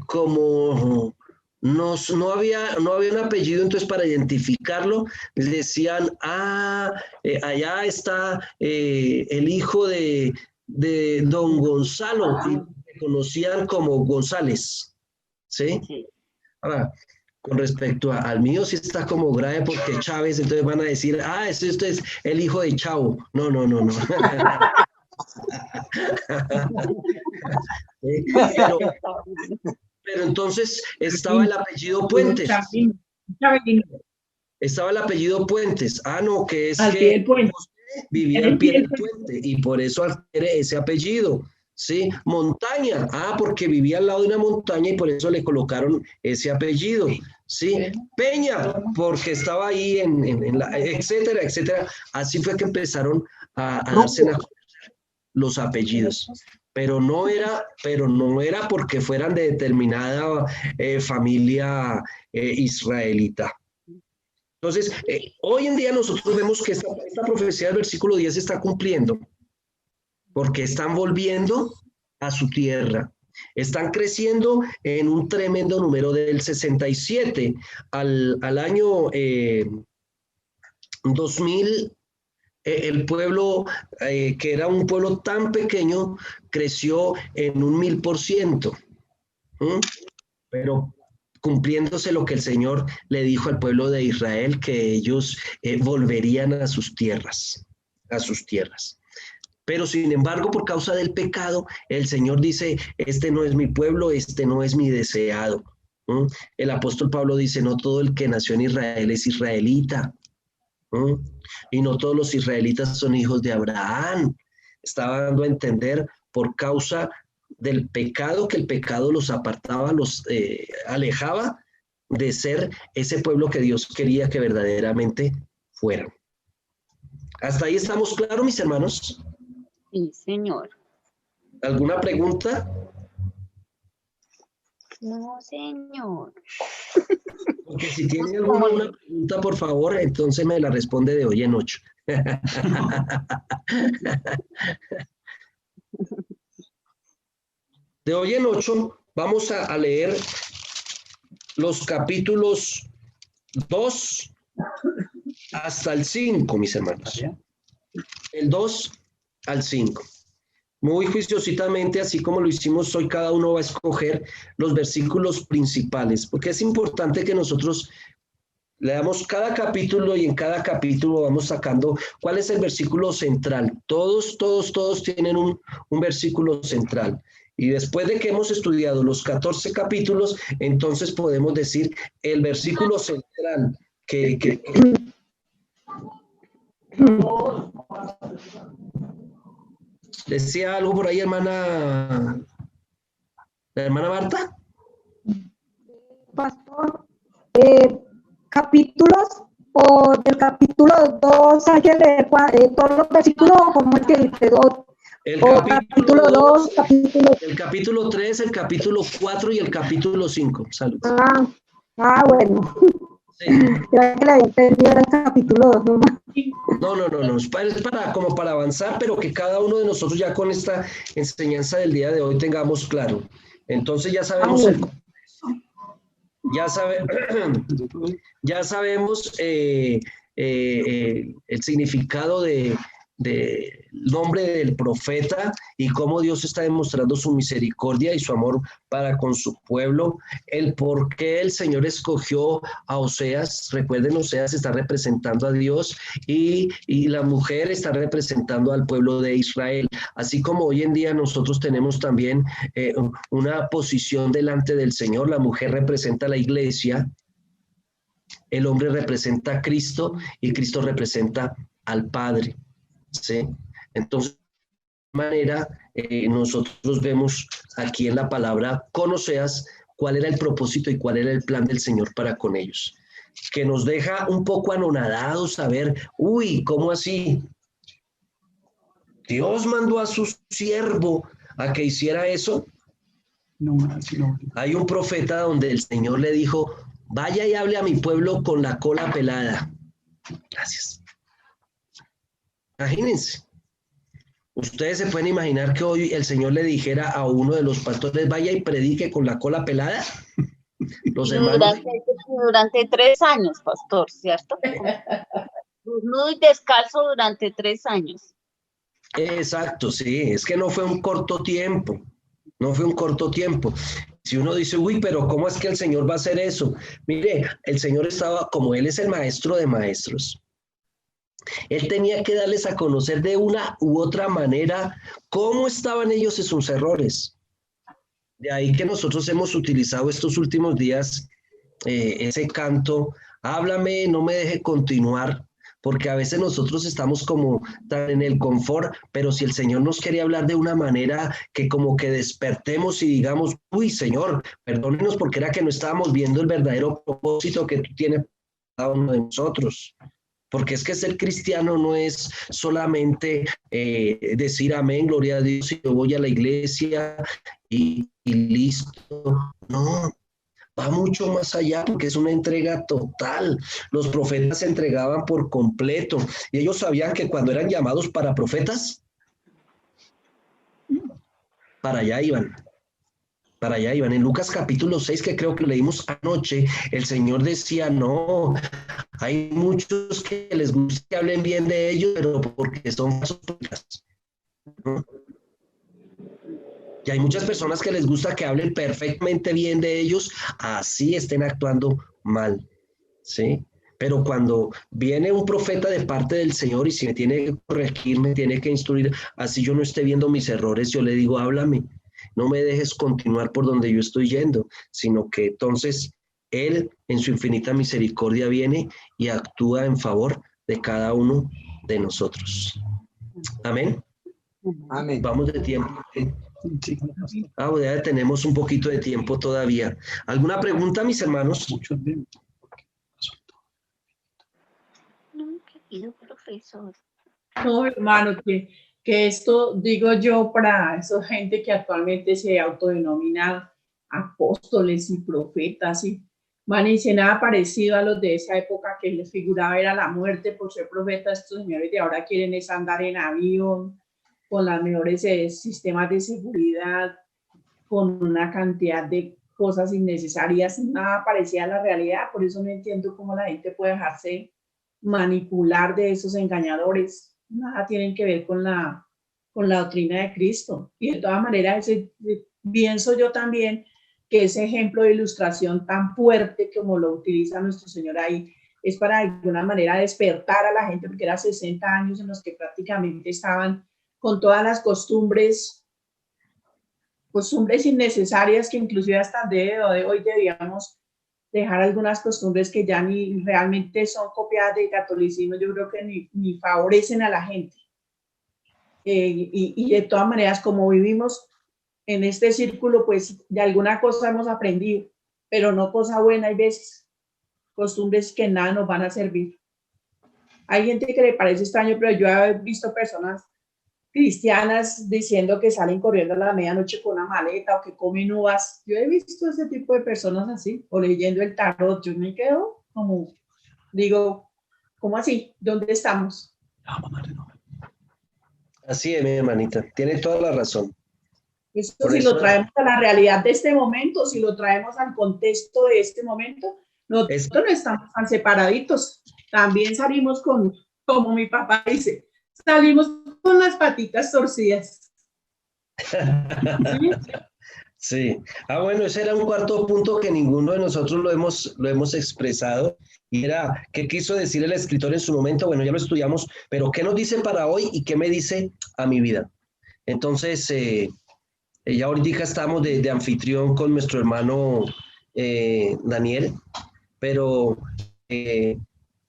como no había un apellido, entonces para identificarlo decían, allá está el hijo de don Gonzalo, y le conocían como González, ¿sí? Ahora, con respecto al mío, sí está como grave porque Chávez, entonces van a decir, este es el hijo de Chavo. No. Pero entonces estaba el apellido Puentes. Estaba el apellido Puentes. No, que es que vivía al pie del puente y por eso adquiere ese apellido. ¿Sí? Montaña. Porque vivía al lado de una montaña y por eso le colocaron ese apellido. ¿Sí? Peña, porque estaba ahí etcétera, etcétera. Así fue que empezaron a darse los apellidos. Pero no era porque fueran de determinada familia israelita. Entonces, hoy en día nosotros vemos que esta profecía del versículo 10 se está cumpliendo, porque están volviendo a su tierra. Están creciendo en un tremendo número. Del 67 al año 2000, el pueblo, que era un pueblo tan pequeño, creció en un 1000%. Pero cumpliéndose lo que el Señor le dijo al pueblo de Israel, que ellos volverían a sus tierras, Pero sin embargo, por causa del pecado, el Señor dice, este no es mi pueblo, este no es mi deseado. El apóstol Pablo dice, no todo el que nació en Israel es israelita. Y no todos los israelitas son hijos de Abraham. Estaba dando a entender por causa del pecado, que el pecado los apartaba, los alejaba de ser ese pueblo que Dios quería que verdaderamente fueran. ¿Hasta ahí estamos claros, mis hermanos? Sí, señor. ¿Alguna pregunta? No, señor. Porque si tiene alguna pregunta, por favor, entonces me la responde de hoy en 8. De hoy en 8 vamos a leer los capítulos 2 hasta el 5, mis hermanos. El 2 al 5. Muy juiciosamente, así como lo hicimos hoy, cada uno va a escoger los versículos principales, porque es importante que nosotros leamos cada capítulo y en cada capítulo vamos sacando cuál es el versículo central. Todos tienen un versículo central. Y después de que hemos estudiado los 14 capítulos, entonces podemos decir el versículo central que ¿Decía algo por ahí, la hermana Marta? Pastor, capítulos o del capítulo 2 hay que leer todos los versículos como el que quedó. El O capítulo capítulo 2, 2, capítulo... el capítulo 3, el capítulo 4 y el capítulo 5. Salud. Bueno. Sí. Creo que la entendí era el capítulo 2 nomás. No, es como para avanzar, pero que cada uno de nosotros ya con esta enseñanza del día de hoy tengamos claro. Entonces ya sabemos ya sabemos el significado del nombre del profeta y cómo Dios está demostrando su misericordia y su amor para con su pueblo, el por qué el Señor escogió a Oseas. Recuerden, Oseas está representando a Dios y la mujer está representando al pueblo de Israel, así como hoy en día nosotros tenemos también una posición delante del Señor. La mujer representa a la iglesia, el hombre representa a Cristo y Cristo representa al Padre. ¿Sí? Entonces, de manera, nosotros vemos aquí en la palabra con Oseas cuál era el propósito y cuál era el plan del Señor para con ellos, que nos deja un poco anonadados saber, ¿cómo así? Dios mandó a su siervo a que hiciera eso. Hay un profeta donde el Señor le dijo, vaya y hable a mi pueblo con la cola pelada. Gracias. Imagínense. Ustedes se pueden imaginar que hoy el Señor le dijera a uno de los pastores, vaya y predique con la cola pelada. Los hermanos. Durante 3 años, pastor, ¿cierto? Muy descalzo durante 3 años. Exacto, sí, es que no fue un corto tiempo, no fue un corto tiempo. Si uno dice, pero ¿cómo es que el Señor va a hacer eso? Mire, el Señor estaba, como Él es el maestro de maestros, Él tenía que darles a conocer de una u otra manera cómo estaban ellos en sus errores. De ahí que nosotros hemos utilizado estos últimos días ese canto, háblame, no me deje continuar, porque a veces nosotros estamos como tan en el confort, pero si el Señor nos quería hablar de una manera que como que despertemos y digamos, Señor, perdónenos porque era que no estábamos viendo el verdadero propósito que tú tienes para cada uno de nosotros. Porque es que ser cristiano no es solamente decir amén, gloria a Dios, y yo voy a la iglesia y listo. No, va mucho más allá porque es una entrega total. Los profetas se entregaban por completo y ellos sabían que cuando eran llamados para profetas, para allá iban. Para allá iban. En Lucas capítulo 6, que creo que leímos anoche, el Señor decía, no, hay muchos que les gusta que hablen bien de ellos, pero porque son falsos profetas. ¿No? Y hay muchas personas que les gusta que hablen perfectamente bien de ellos, así estén actuando mal, ¿sí? Pero cuando viene un profeta de parte del Señor y si me tiene que corregir, me tiene que instruir, así yo no esté viendo mis errores, yo le digo, háblame, no me dejes continuar por donde yo estoy yendo, sino que entonces Él en su infinita misericordia viene y actúa en favor de cada uno de nosotros. Amén. Amén. Vamos de tiempo. Ya tenemos un poquito de tiempo todavía. ¿Alguna pregunta, mis hermanos? No, hermano, que esto digo yo para esa gente que actualmente se autodenomina apóstoles y profetas y van y dicen nada parecido a los de esa época que les figuraba era la muerte por ser profetas. Estos señores de ahora quieren es andar en avión con las mejores sistemas de seguridad, con una cantidad de cosas innecesarias, nada parecida a la realidad. Por eso no entiendo cómo la gente puede dejarse manipular de esos engañadores. Nada tienen que ver con la doctrina de Cristo. Y de todas maneras, pienso yo también que ese ejemplo de ilustración tan fuerte como lo utiliza nuestro Señor ahí, es para de alguna manera despertar a la gente, porque eran 60 años en los que prácticamente estaban con todas las costumbres innecesarias que inclusive hasta el día de hoy debíamos dejar algunas costumbres que ya ni realmente son copiadas del catolicismo. Yo creo que ni favorecen a la gente. Y de todas maneras, como vivimos en este círculo, pues de alguna cosa hemos aprendido, pero no cosa buena hay veces. costumbres que nada nos van a servir. Hay gente que le parece extraño, pero yo he visto personas cristianas diciendo que salen corriendo a la medianoche con una maleta o que comen uvas. Yo he visto ese tipo de personas así, o leyendo el tarot. Yo me quedo como, digo, ¿cómo así? ¿Dónde estamos? Así es, mi hermanita, tiene toda la razón. Eso Por si eso- lo traemos a la realidad de este momento, si lo traemos al contexto de este momento, nosotros no estamos tan separaditos. También salimos con, como mi papá dice, salimos con las patitas torcidas. ¿Sí? Sí. Ah, bueno, ese era un cuarto punto que ninguno de nosotros lo hemos expresado, y era, ¿qué quiso decir el escritor en su momento? Bueno, ya lo estudiamos, pero ¿qué nos dice para hoy y qué me dice a mi vida? Entonces, ya ahorita estamos de anfitrión con nuestro hermano Daniel, pero ¿qué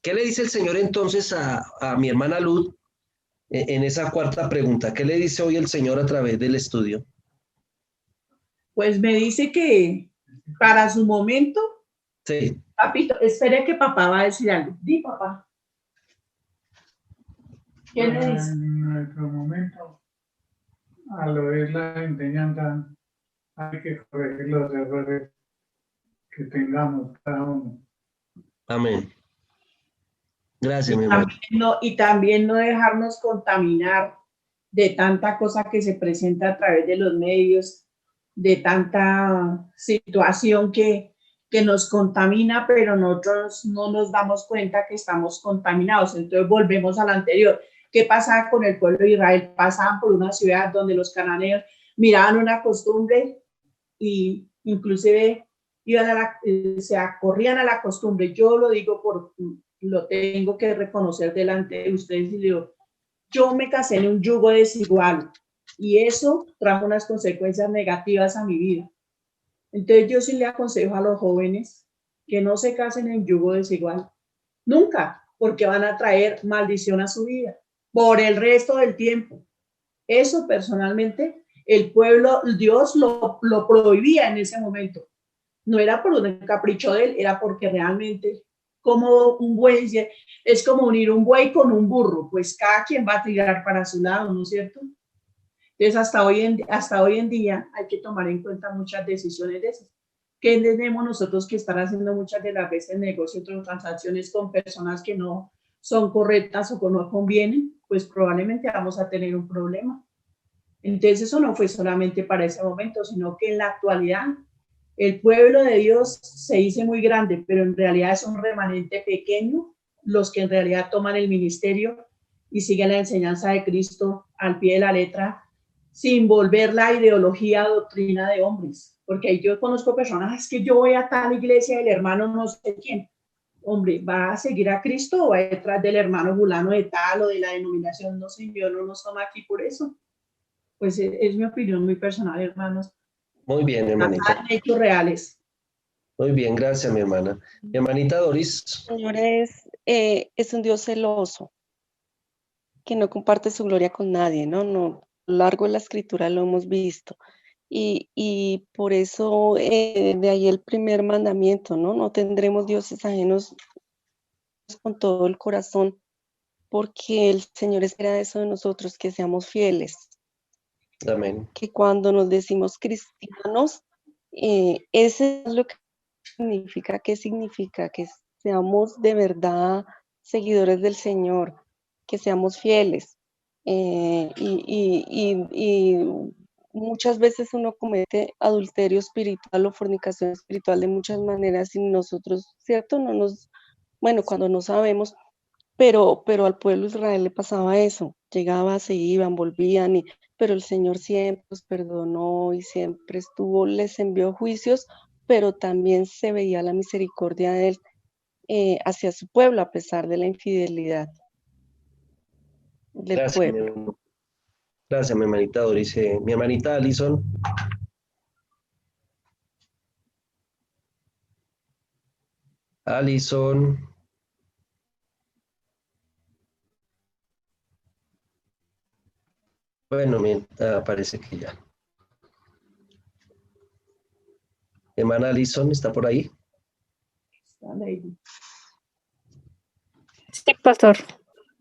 le dice el Señor entonces a mi hermana Luz en esa cuarta pregunta? ¿Qué le dice hoy el Señor a través del estudio? Pues me dice que para su momento, Sí. papito, espere que papá va a decir algo. Di, papá. ¿Qué le dice? En nuestro momento, al oír la enseñanza, hay que corregir los errores que tengamos cada uno. Amén. Gracias, mi hermano. Y también no dejarnos contaminar de tanta cosa que se presenta a través de los medios, de tanta situación que nos contamina, pero nosotros no nos damos cuenta que estamos contaminados. Entonces volvemos al anterior. ¿Qué pasaba con el pueblo de Israel? Pasaban por una ciudad donde los cananeos miraban una costumbre y inclusive se acorrían a la costumbre. Yo lo digo lo tengo que reconocer delante de ustedes y digo, yo me casé en un yugo desigual y eso trajo unas consecuencias negativas a mi vida. Entonces yo sí le aconsejo a los jóvenes que no se casen en yugo desigual, nunca, porque van a traer maldición a su vida por el resto del tiempo. Eso personalmente, el pueblo, Dios lo prohibía en ese momento. No era por un capricho de él, era porque realmente, como un buey, es como unir un buey con un burro, pues cada quien va a tirar para su lado, ¿no es cierto? Entonces, hasta hoy en día hay que tomar en cuenta muchas decisiones de esas. ¿Qué tenemos nosotros que estar haciendo muchas de las veces negocios o transacciones con personas que no son correctas o que no convienen? Pues probablemente vamos a tener un problema. Entonces, eso no fue solamente para ese momento, sino que en la actualidad el pueblo de Dios se dice muy grande, pero en realidad es un remanente pequeño los que en realidad toman el ministerio y siguen la enseñanza de Cristo al pie de la letra, sin volver la ideología, doctrina de hombres. Porque yo conozco personas, es que yo voy a tal iglesia, el hermano no sé quién. Hombre, ¿va a seguir a Cristo o va detrás del hermano fulano de tal o de la denominación? No sé, Dios no nos toma aquí por eso. Pues es mi opinión muy personal, hermanos. Muy bien, hermanita. Hechos reales. Muy bien, gracias, mi hermana. Mi hermanita Doris. Señor es un Dios celoso, que no comparte su gloria con nadie, ¿no? No, a lo largo de la escritura lo hemos visto. Y por eso de ahí el primer mandamiento, ¿no? No tendremos dioses ajenos con todo el corazón, porque el Señor espera eso de nosotros, que seamos fieles, Amén. que cuando nos decimos cristianos, ese es lo que significa que seamos de verdad seguidores del Señor, que seamos fieles. Y muchas veces uno comete adulterio espiritual o fornicación espiritual de muchas maneras y nosotros, ¿cierto? Bueno, cuando no sabemos, pero al pueblo de Israel le pasaba eso, llegaba, se iban, volvían, pero el Señor siempre los perdonó y siempre les envió juicios, pero también se veía la misericordia de él hacia su pueblo a pesar de la infidelidad del Gracias, pueblo. gracias, mi hermanita Doris. Mi hermanita Alison. Alison. Bueno, parece que ya. Hermana Alison, ¿está por ahí? Está Lady. Sí, pastor.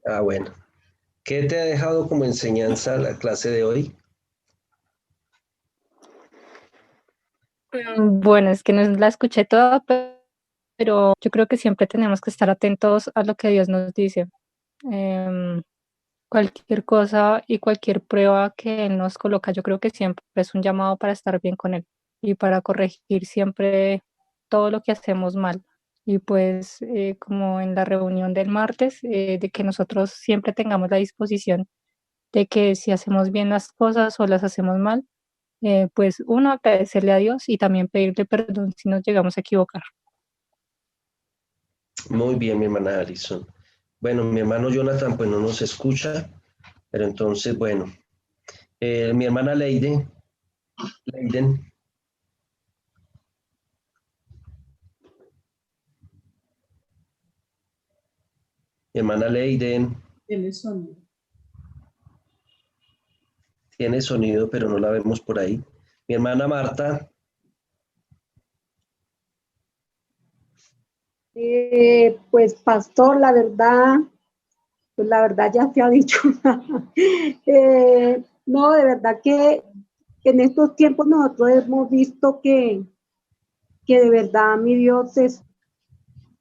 Ah, bueno. ¿Qué te ha dejado como enseñanza la clase de hoy? Bueno, es que no la escuché toda, pero yo creo que siempre tenemos que estar atentos a lo que Dios nos dice. Cualquier cosa y cualquier prueba que Él nos coloca, yo creo que siempre es un llamado para estar bien con Él y para corregir siempre todo lo que hacemos mal. Y pues como en la reunión del martes, de que nosotros siempre tengamos la disposición de que si hacemos bien las cosas o las hacemos mal, pues uno, agradecerle a Dios y también pedirle perdón si nos llegamos a equivocar. Muy bien, mi hermana Alison. Bueno, mi hermano Jonathan pues no nos escucha, pero entonces, bueno, mi hermana Leiden, mi hermana Leiden Tiene sonido. tiene sonido, pero no la vemos por ahí. Mi hermana Marta, Pues pastor, pues la verdad ya se ha dicho. No, de verdad que en estos tiempos nosotros hemos visto que de verdad mi Dios es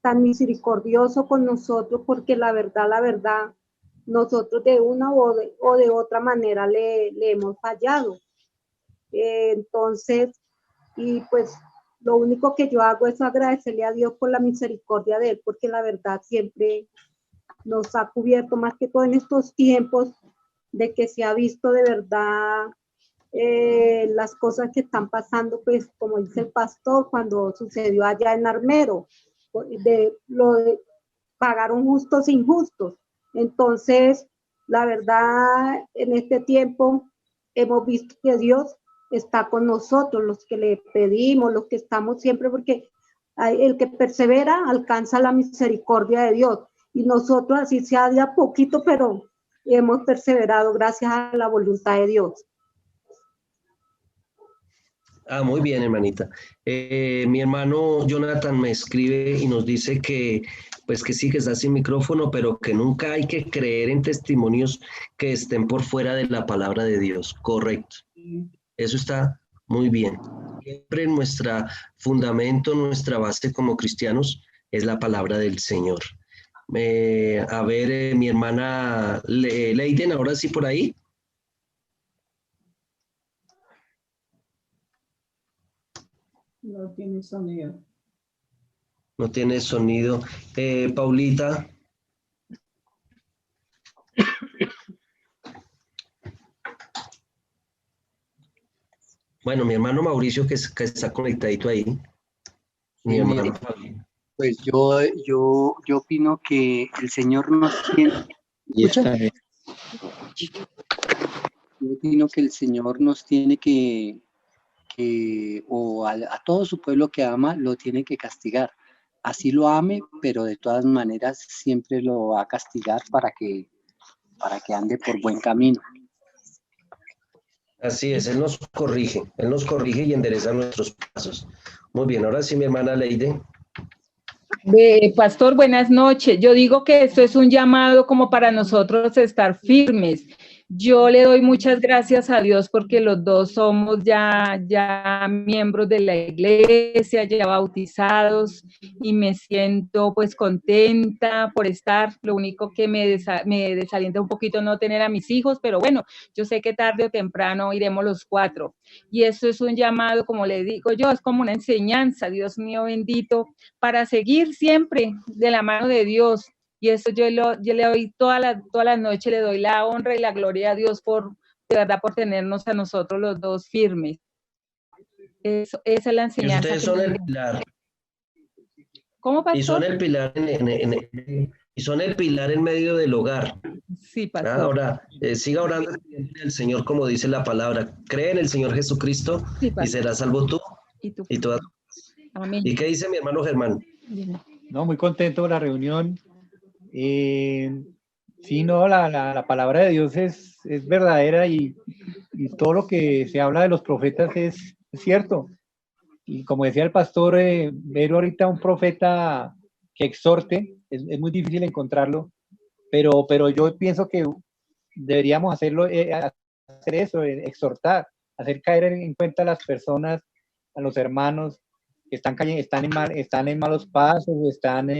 tan misericordioso con nosotros, porque la verdad, nosotros de una o de otra manera le hemos fallado. Entonces, y pues lo único que yo hago es agradecerle a Dios por la misericordia de Él, porque la verdad siempre nos ha cubierto, más que todo en estos tiempos, de que se ha visto de verdad las cosas que están pasando, pues como dice el pastor, cuando sucedió allá en Armero, pagaron justos injustos. Entonces, la verdad, en este tiempo hemos visto que Dios está con nosotros, los que le pedimos, los que estamos siempre, porque el que persevera alcanza la misericordia de Dios. Y nosotros, así sea de a poquito, pero hemos perseverado gracias a la voluntad de Dios. muy bien, hermanita. Mi hermano Jonathan me escribe y nos dice que, pues que sí, que está sin micrófono, pero que nunca hay que creer en testimonios que estén por fuera de la palabra de Dios. Correcto. Eso está muy bien. Siempre nuestro fundamento, nuestra base como cristianos es la palabra del Señor. A ver, mi hermana Leiden, ahora sí por ahí. No tiene sonido. No tiene sonido. Paulita. Bueno, mi hermano Mauricio que está conectadito ahí. Mi hermano Paulita. Pues yo opino que el Señor nos tiene. ¿Escucha? Yo opino que el Señor nos tiene a todo su pueblo que ama, lo tiene que castigar. Así lo ame, pero de todas maneras siempre lo va a castigar para que ande por buen camino. Así es, Él nos corrige y endereza nuestros pasos. Muy bien, ahora sí, mi hermana Leide. Pastor, buenas noches. Yo digo que esto es un llamado como para nosotros estar firmes. Yo le doy muchas gracias a Dios porque los dos somos ya miembros de la iglesia, ya bautizados, y me siento pues contenta por estar. Lo único que me desalienta un poquito no tener a mis hijos, pero bueno, yo sé que tarde o temprano iremos los 4. Y eso es un llamado, como le digo yo, es como una enseñanza, Dios mío bendito, para seguir siempre de la mano de Dios. Y eso yo le doy toda la noche, le doy la honra y la gloria a Dios de verdad, por tenernos a nosotros los dos firmes. Esa es la enseñanza. Y ustedes son el pilar. ¿Cómo, pastor? Y son el pilar y son el pilar en medio del hogar. Sí, pastor. Ahora, siga orando al Señor como dice la palabra. Cree en el Señor Jesucristo, sí, y serás salvo tú y todas. Amén. ¿Y qué dice mi hermano Germán? No, muy contento con la reunión. Sí, no, la palabra de Dios es verdadera y todo lo que se habla de los profetas es cierto. y como decía el pastor, ver ahorita un profeta que exhorte, es muy difícil encontrarlo, pero yo pienso que deberíamos hacerlo, hacer eso, exhortar, hacer caer en cuenta a las personas, a los hermanos que están en malos pasos, están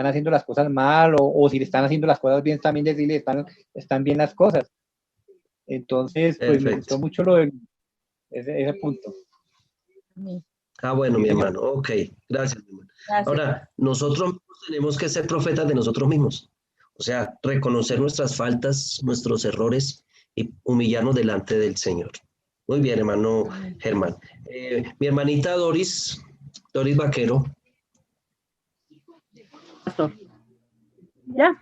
haciendo las cosas mal, o si están haciendo las cosas bien, también decirle están bien las cosas. Entonces, pues me gustó mucho ese punto. Ah, bueno, mi hermano, ok, gracias, mi hermano. Gracias. Ahora, nosotros tenemos que ser profetas de nosotros mismos, o sea, reconocer nuestras faltas, nuestros errores y humillarnos delante del Señor. Muy bien, hermano Germán. Mi hermanita Doris Vaquero. Pastor. Ya,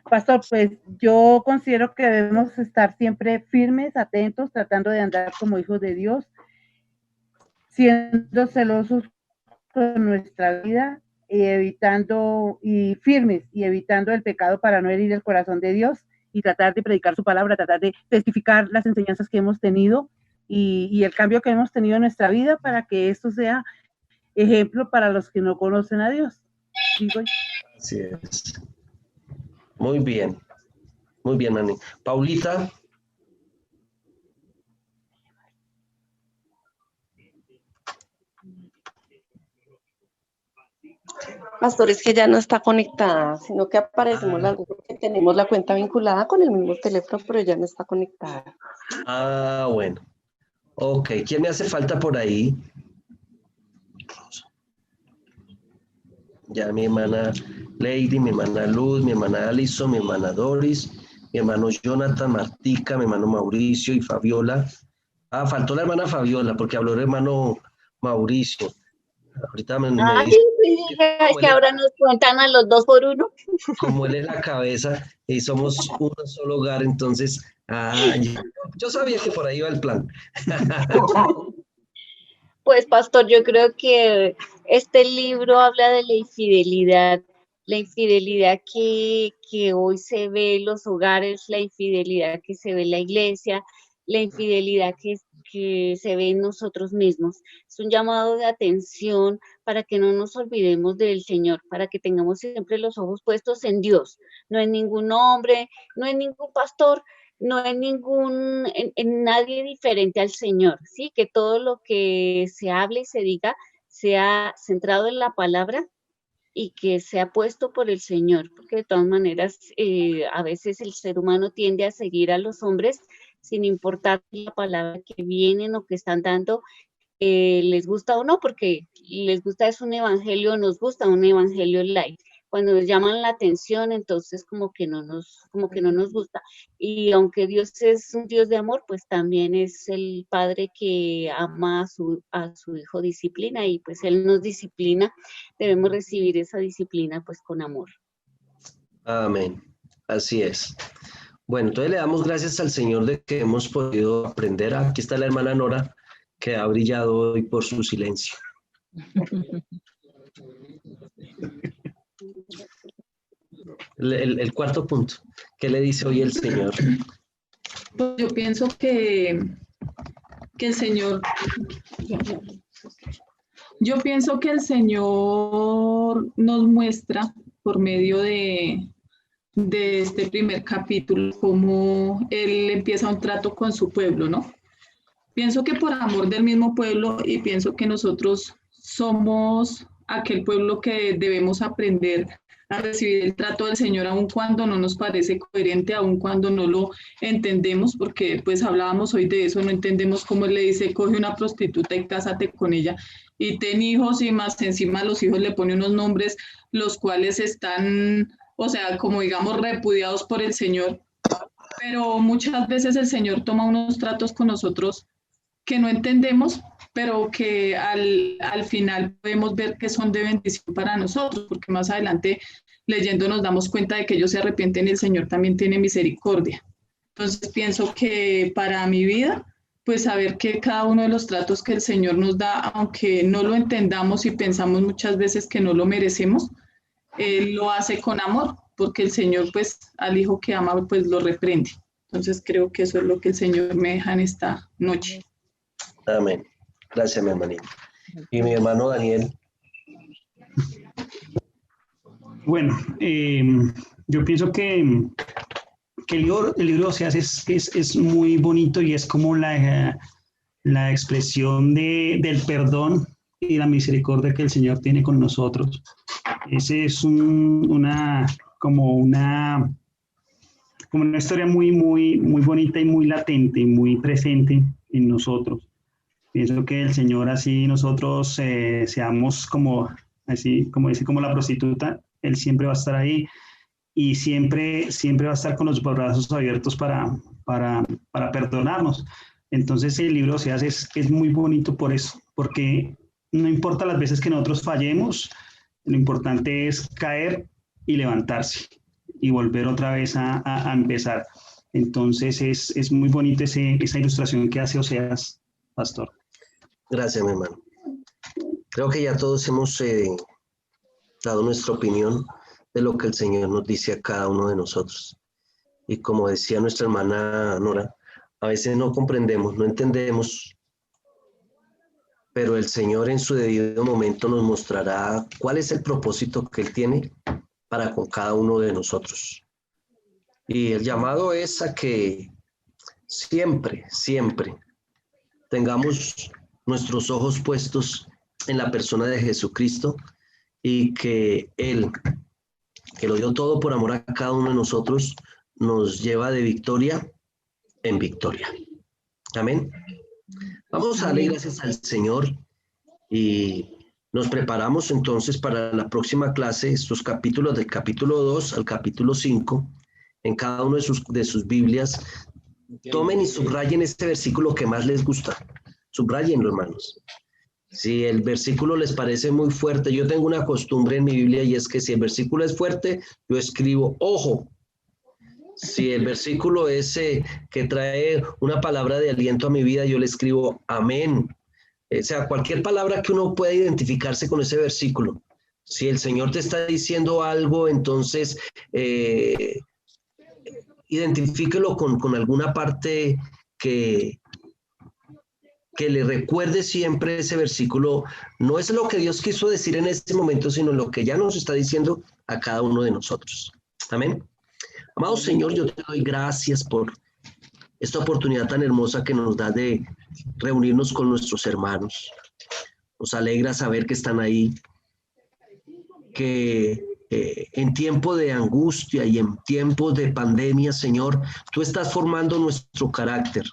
pastor, pues yo considero que debemos estar siempre firmes, atentos, tratando de andar como hijos de Dios, siendo celosos con nuestra vida y firmes y evitando el pecado para no herir el corazón de Dios y tratar de predicar su palabra, tratar de testificar las enseñanzas que hemos tenido y el cambio que hemos tenido en nuestra vida para que esto sea ejemplo para los que no conocen a Dios. Digo, Así es. Muy bien, Mani. Paulita. Pastor, es que ya no está conectada, sino que aparecemos las dos porque tenemos la cuenta vinculada con el mismo teléfono, pero ya no está conectada. Ah, bueno. Ok, ¿quién me hace falta por ahí? Ya mi hermana Lady, mi hermana Luz, mi hermana Alison, mi hermana Doris, mi hermano Jonathan, Martica, mi hermano Mauricio y Fabiola. Ah, faltó la hermana Fabiola porque habló el hermano Mauricio. Ahorita me dice, es que ahora nos cuentan a los 2 por 1. Como él es la cabeza y somos un solo hogar, entonces, yo sabía que por ahí iba el plan. Pues, pastor, yo creo que este libro habla de la infidelidad que hoy se ve en los hogares, la infidelidad que se ve en la iglesia, la infidelidad que se ve en nosotros mismos. Es un llamado de atención para que no nos olvidemos del Señor, para que tengamos siempre los ojos puestos en Dios, no en ningún hombre, no en ningún pastor, no en nadie diferente al Señor, ¿sí? Que todo lo que se hable y se diga sea centrado en la palabra y que sea puesto por el Señor, porque de todas maneras a veces el ser humano tiende a seguir a los hombres sin importar la palabra que vienen o que están dando, les gusta o no, porque les gusta es un evangelio, nos gusta un evangelio light. Cuando nos llaman la atención, entonces como que no nos gusta. Y aunque Dios es un Dios de amor, pues también es el Padre que ama a su Hijo, disciplina, y pues Él nos disciplina, debemos recibir esa disciplina pues con amor. Amén, así es. Bueno, entonces le damos gracias al Señor de que hemos podido aprender. Aquí está la hermana Nora, que ha brillado hoy por su silencio. El cuarto punto, ¿qué le dice hoy el Señor? Pues yo pienso que el Señor, nos muestra por medio de este primer capítulo cómo Él empieza un trato con su pueblo, ¿no? Pienso que por amor del mismo pueblo, y pienso que nosotros somos aquel pueblo que debemos aprender a recibir el trato del Señor, aun cuando no nos parece coherente, aun cuando no lo entendemos, porque pues hablábamos hoy de eso, no entendemos cómo Él le dice, coge una prostituta y cásate con ella, y ten hijos, y más encima a los hijos le pone unos nombres, los cuales están, o sea, como digamos, repudiados por el Señor. Pero muchas veces el Señor toma unos tratos con nosotros que no entendemos, pero que al final podemos ver que son de bendición para nosotros, porque más adelante leyendo nos damos cuenta de que ellos se arrepienten y el Señor también tiene misericordia. Entonces pienso que para mi vida, pues saber que cada uno de los tratos que el Señor nos da, aunque no lo entendamos y pensamos muchas veces que no lo merecemos, Él lo hace con amor, porque el Señor pues al hijo que ama pues lo reprende. Entonces creo que eso es lo que el Señor me deja en esta noche. Amén. Gracias, mi hermanito. Y mi hermano Daniel. Bueno, yo pienso que el libro de Oseas es muy bonito y es como la expresión del perdón y la misericordia que el Señor tiene con nosotros. Ese es como una historia muy, muy, muy bonita y muy latente y muy presente en nosotros. Pienso que el Señor, así nosotros seamos como la prostituta, Él siempre va a estar ahí y siempre va a estar con los brazos abiertos para perdonarnos. Entonces el libro Oseas es muy bonito por eso, porque no importa las veces que nosotros fallemos, lo importante es caer y levantarse y volver otra vez a empezar. Entonces es muy bonita esa ilustración que hace Oseas, pastor. Gracias, mi hermano. Creo que ya todos hemos dado nuestra opinión de lo que el Señor nos dice a cada uno de nosotros. Y como decía nuestra hermana Nora, a veces no comprendemos, no entendemos, pero el Señor en su debido momento nos mostrará cuál es el propósito que Él tiene para con cada uno de nosotros. Y el llamado es a que siempre, siempre tengamos nuestros ojos puestos en la persona de Jesucristo y que Él, que lo dio todo por amor a cada uno de nosotros, nos lleva de victoria en victoria. Amén. Vamos a darle gracias al Señor y nos preparamos entonces para la próxima clase, estos capítulos del capítulo 2 al capítulo 5, en cada uno de sus Biblias. Tomen y subrayen este versículo que más les gusta. Subrayenlo, hermanos. Si el versículo les parece muy fuerte, yo tengo una costumbre en mi Biblia y es que si el versículo es fuerte, yo escribo ojo. Si el versículo es que trae una palabra de aliento a mi vida, yo le escribo amén. O sea, cualquier palabra que uno pueda identificarse con ese versículo. Si el Señor te está diciendo algo, entonces identifíquelo con alguna parte que le recuerde siempre ese versículo. No es lo que Dios quiso decir en este momento, sino lo que ya nos está diciendo a cada uno de nosotros. Amén. Amado Señor, yo te doy gracias por esta oportunidad tan hermosa que nos da de reunirnos con nuestros hermanos. Nos alegra saber que están ahí, que en tiempo de angustia y en tiempos de pandemia, Señor, tú estás formando nuestro carácter.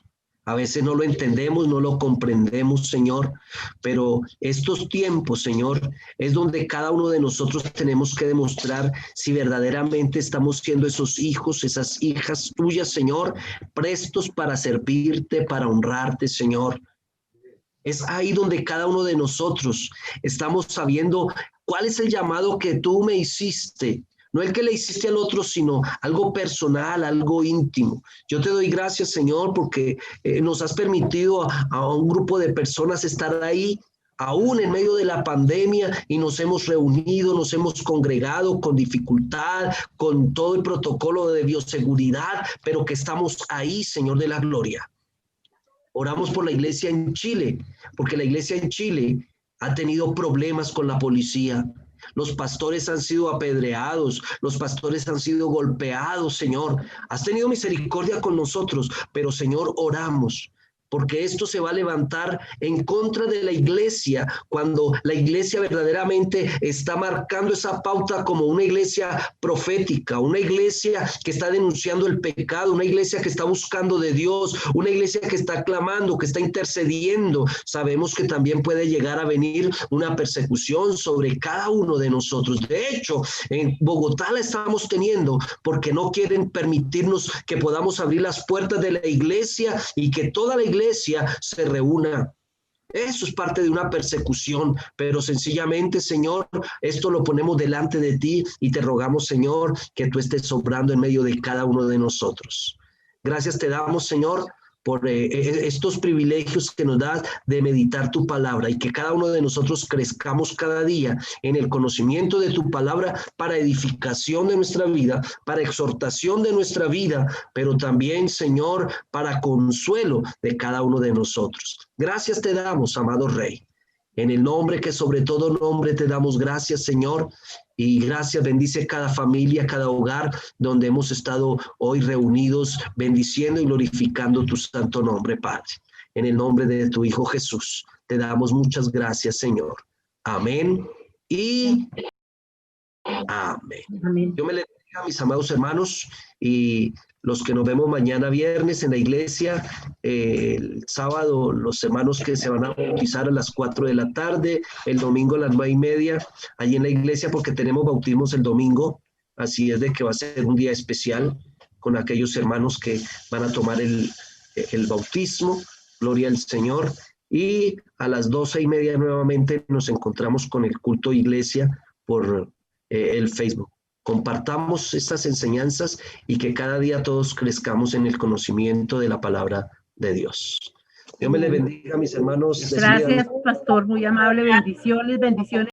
A veces no lo entendemos, no lo comprendemos, Señor, pero estos tiempos, Señor, es donde cada uno de nosotros tenemos que demostrar si verdaderamente estamos siendo esos hijos, esas hijas tuyas, Señor, prestos para servirte, para honrarte, Señor. Es ahí donde cada uno de nosotros estamos sabiendo cuál es el llamado que tú me hiciste. No el que le hiciste al otro, sino algo personal, algo íntimo. Yo te doy gracias, Señor, porque nos has permitido a un grupo de personas estar ahí, aún en medio de la pandemia, y nos hemos reunido, nos hemos congregado con dificultad, con todo el protocolo de bioseguridad, pero que estamos ahí, Señor de la gloria. Oramos por la iglesia en Chile, porque la iglesia en Chile ha tenido problemas con la policía. Los pastores han sido apedreados, los pastores han sido golpeados, Señor. Has tenido misericordia con nosotros, pero, Señor, oramos porque esto se va a levantar en contra de la iglesia, cuando la iglesia verdaderamente está marcando esa pauta como una iglesia profética, una iglesia que está denunciando el pecado, una iglesia que está buscando de Dios, una iglesia que está clamando, que está intercediendo. Sabemos que también puede llegar a venir una persecución sobre cada uno de nosotros. De hecho, en Bogotá la estamos teniendo porque no quieren permitirnos que podamos abrir las puertas de la iglesia y que toda la iglesia se reúna. Eso es parte de una persecución, pero sencillamente, Señor, esto lo ponemos delante de ti y te rogamos, Señor, que tú estés obrando en medio de cada uno de nosotros. Gracias te damos, Señor, estos privilegios que nos das de meditar tu palabra, y que cada uno de nosotros crezcamos cada día en el conocimiento de tu palabra para edificación de nuestra vida, para exhortación de nuestra vida, pero también, Señor, para consuelo de cada uno de nosotros. Gracias te damos, amado Rey. En el nombre que sobre todo nombre te damos gracias, Señor, y gracias, bendice cada familia, cada hogar donde hemos estado hoy reunidos, bendiciendo y glorificando tu santo nombre, Padre. En el nombre de tu Hijo Jesús, te damos muchas gracias, Señor. Amén y amén. Amén. Yo me le bendiga a mis amados hermanos, y los que nos vemos mañana viernes en la iglesia, el sábado los hermanos que se van a bautizar a las 4 de la tarde, el domingo a las 9:30, allí en la iglesia, porque tenemos bautismos el domingo, así es de que va a ser un día especial con aquellos hermanos que van a tomar el bautismo, gloria al Señor, y a las 12:30 nuevamente nos encontramos con el culto iglesia por el Facebook. Compartamos estas enseñanzas y que cada día todos crezcamos en el conocimiento de la palabra de Dios. Dios me le bendiga, mis hermanos. Gracias, pastor, muy amable. Bendiciones, bendiciones.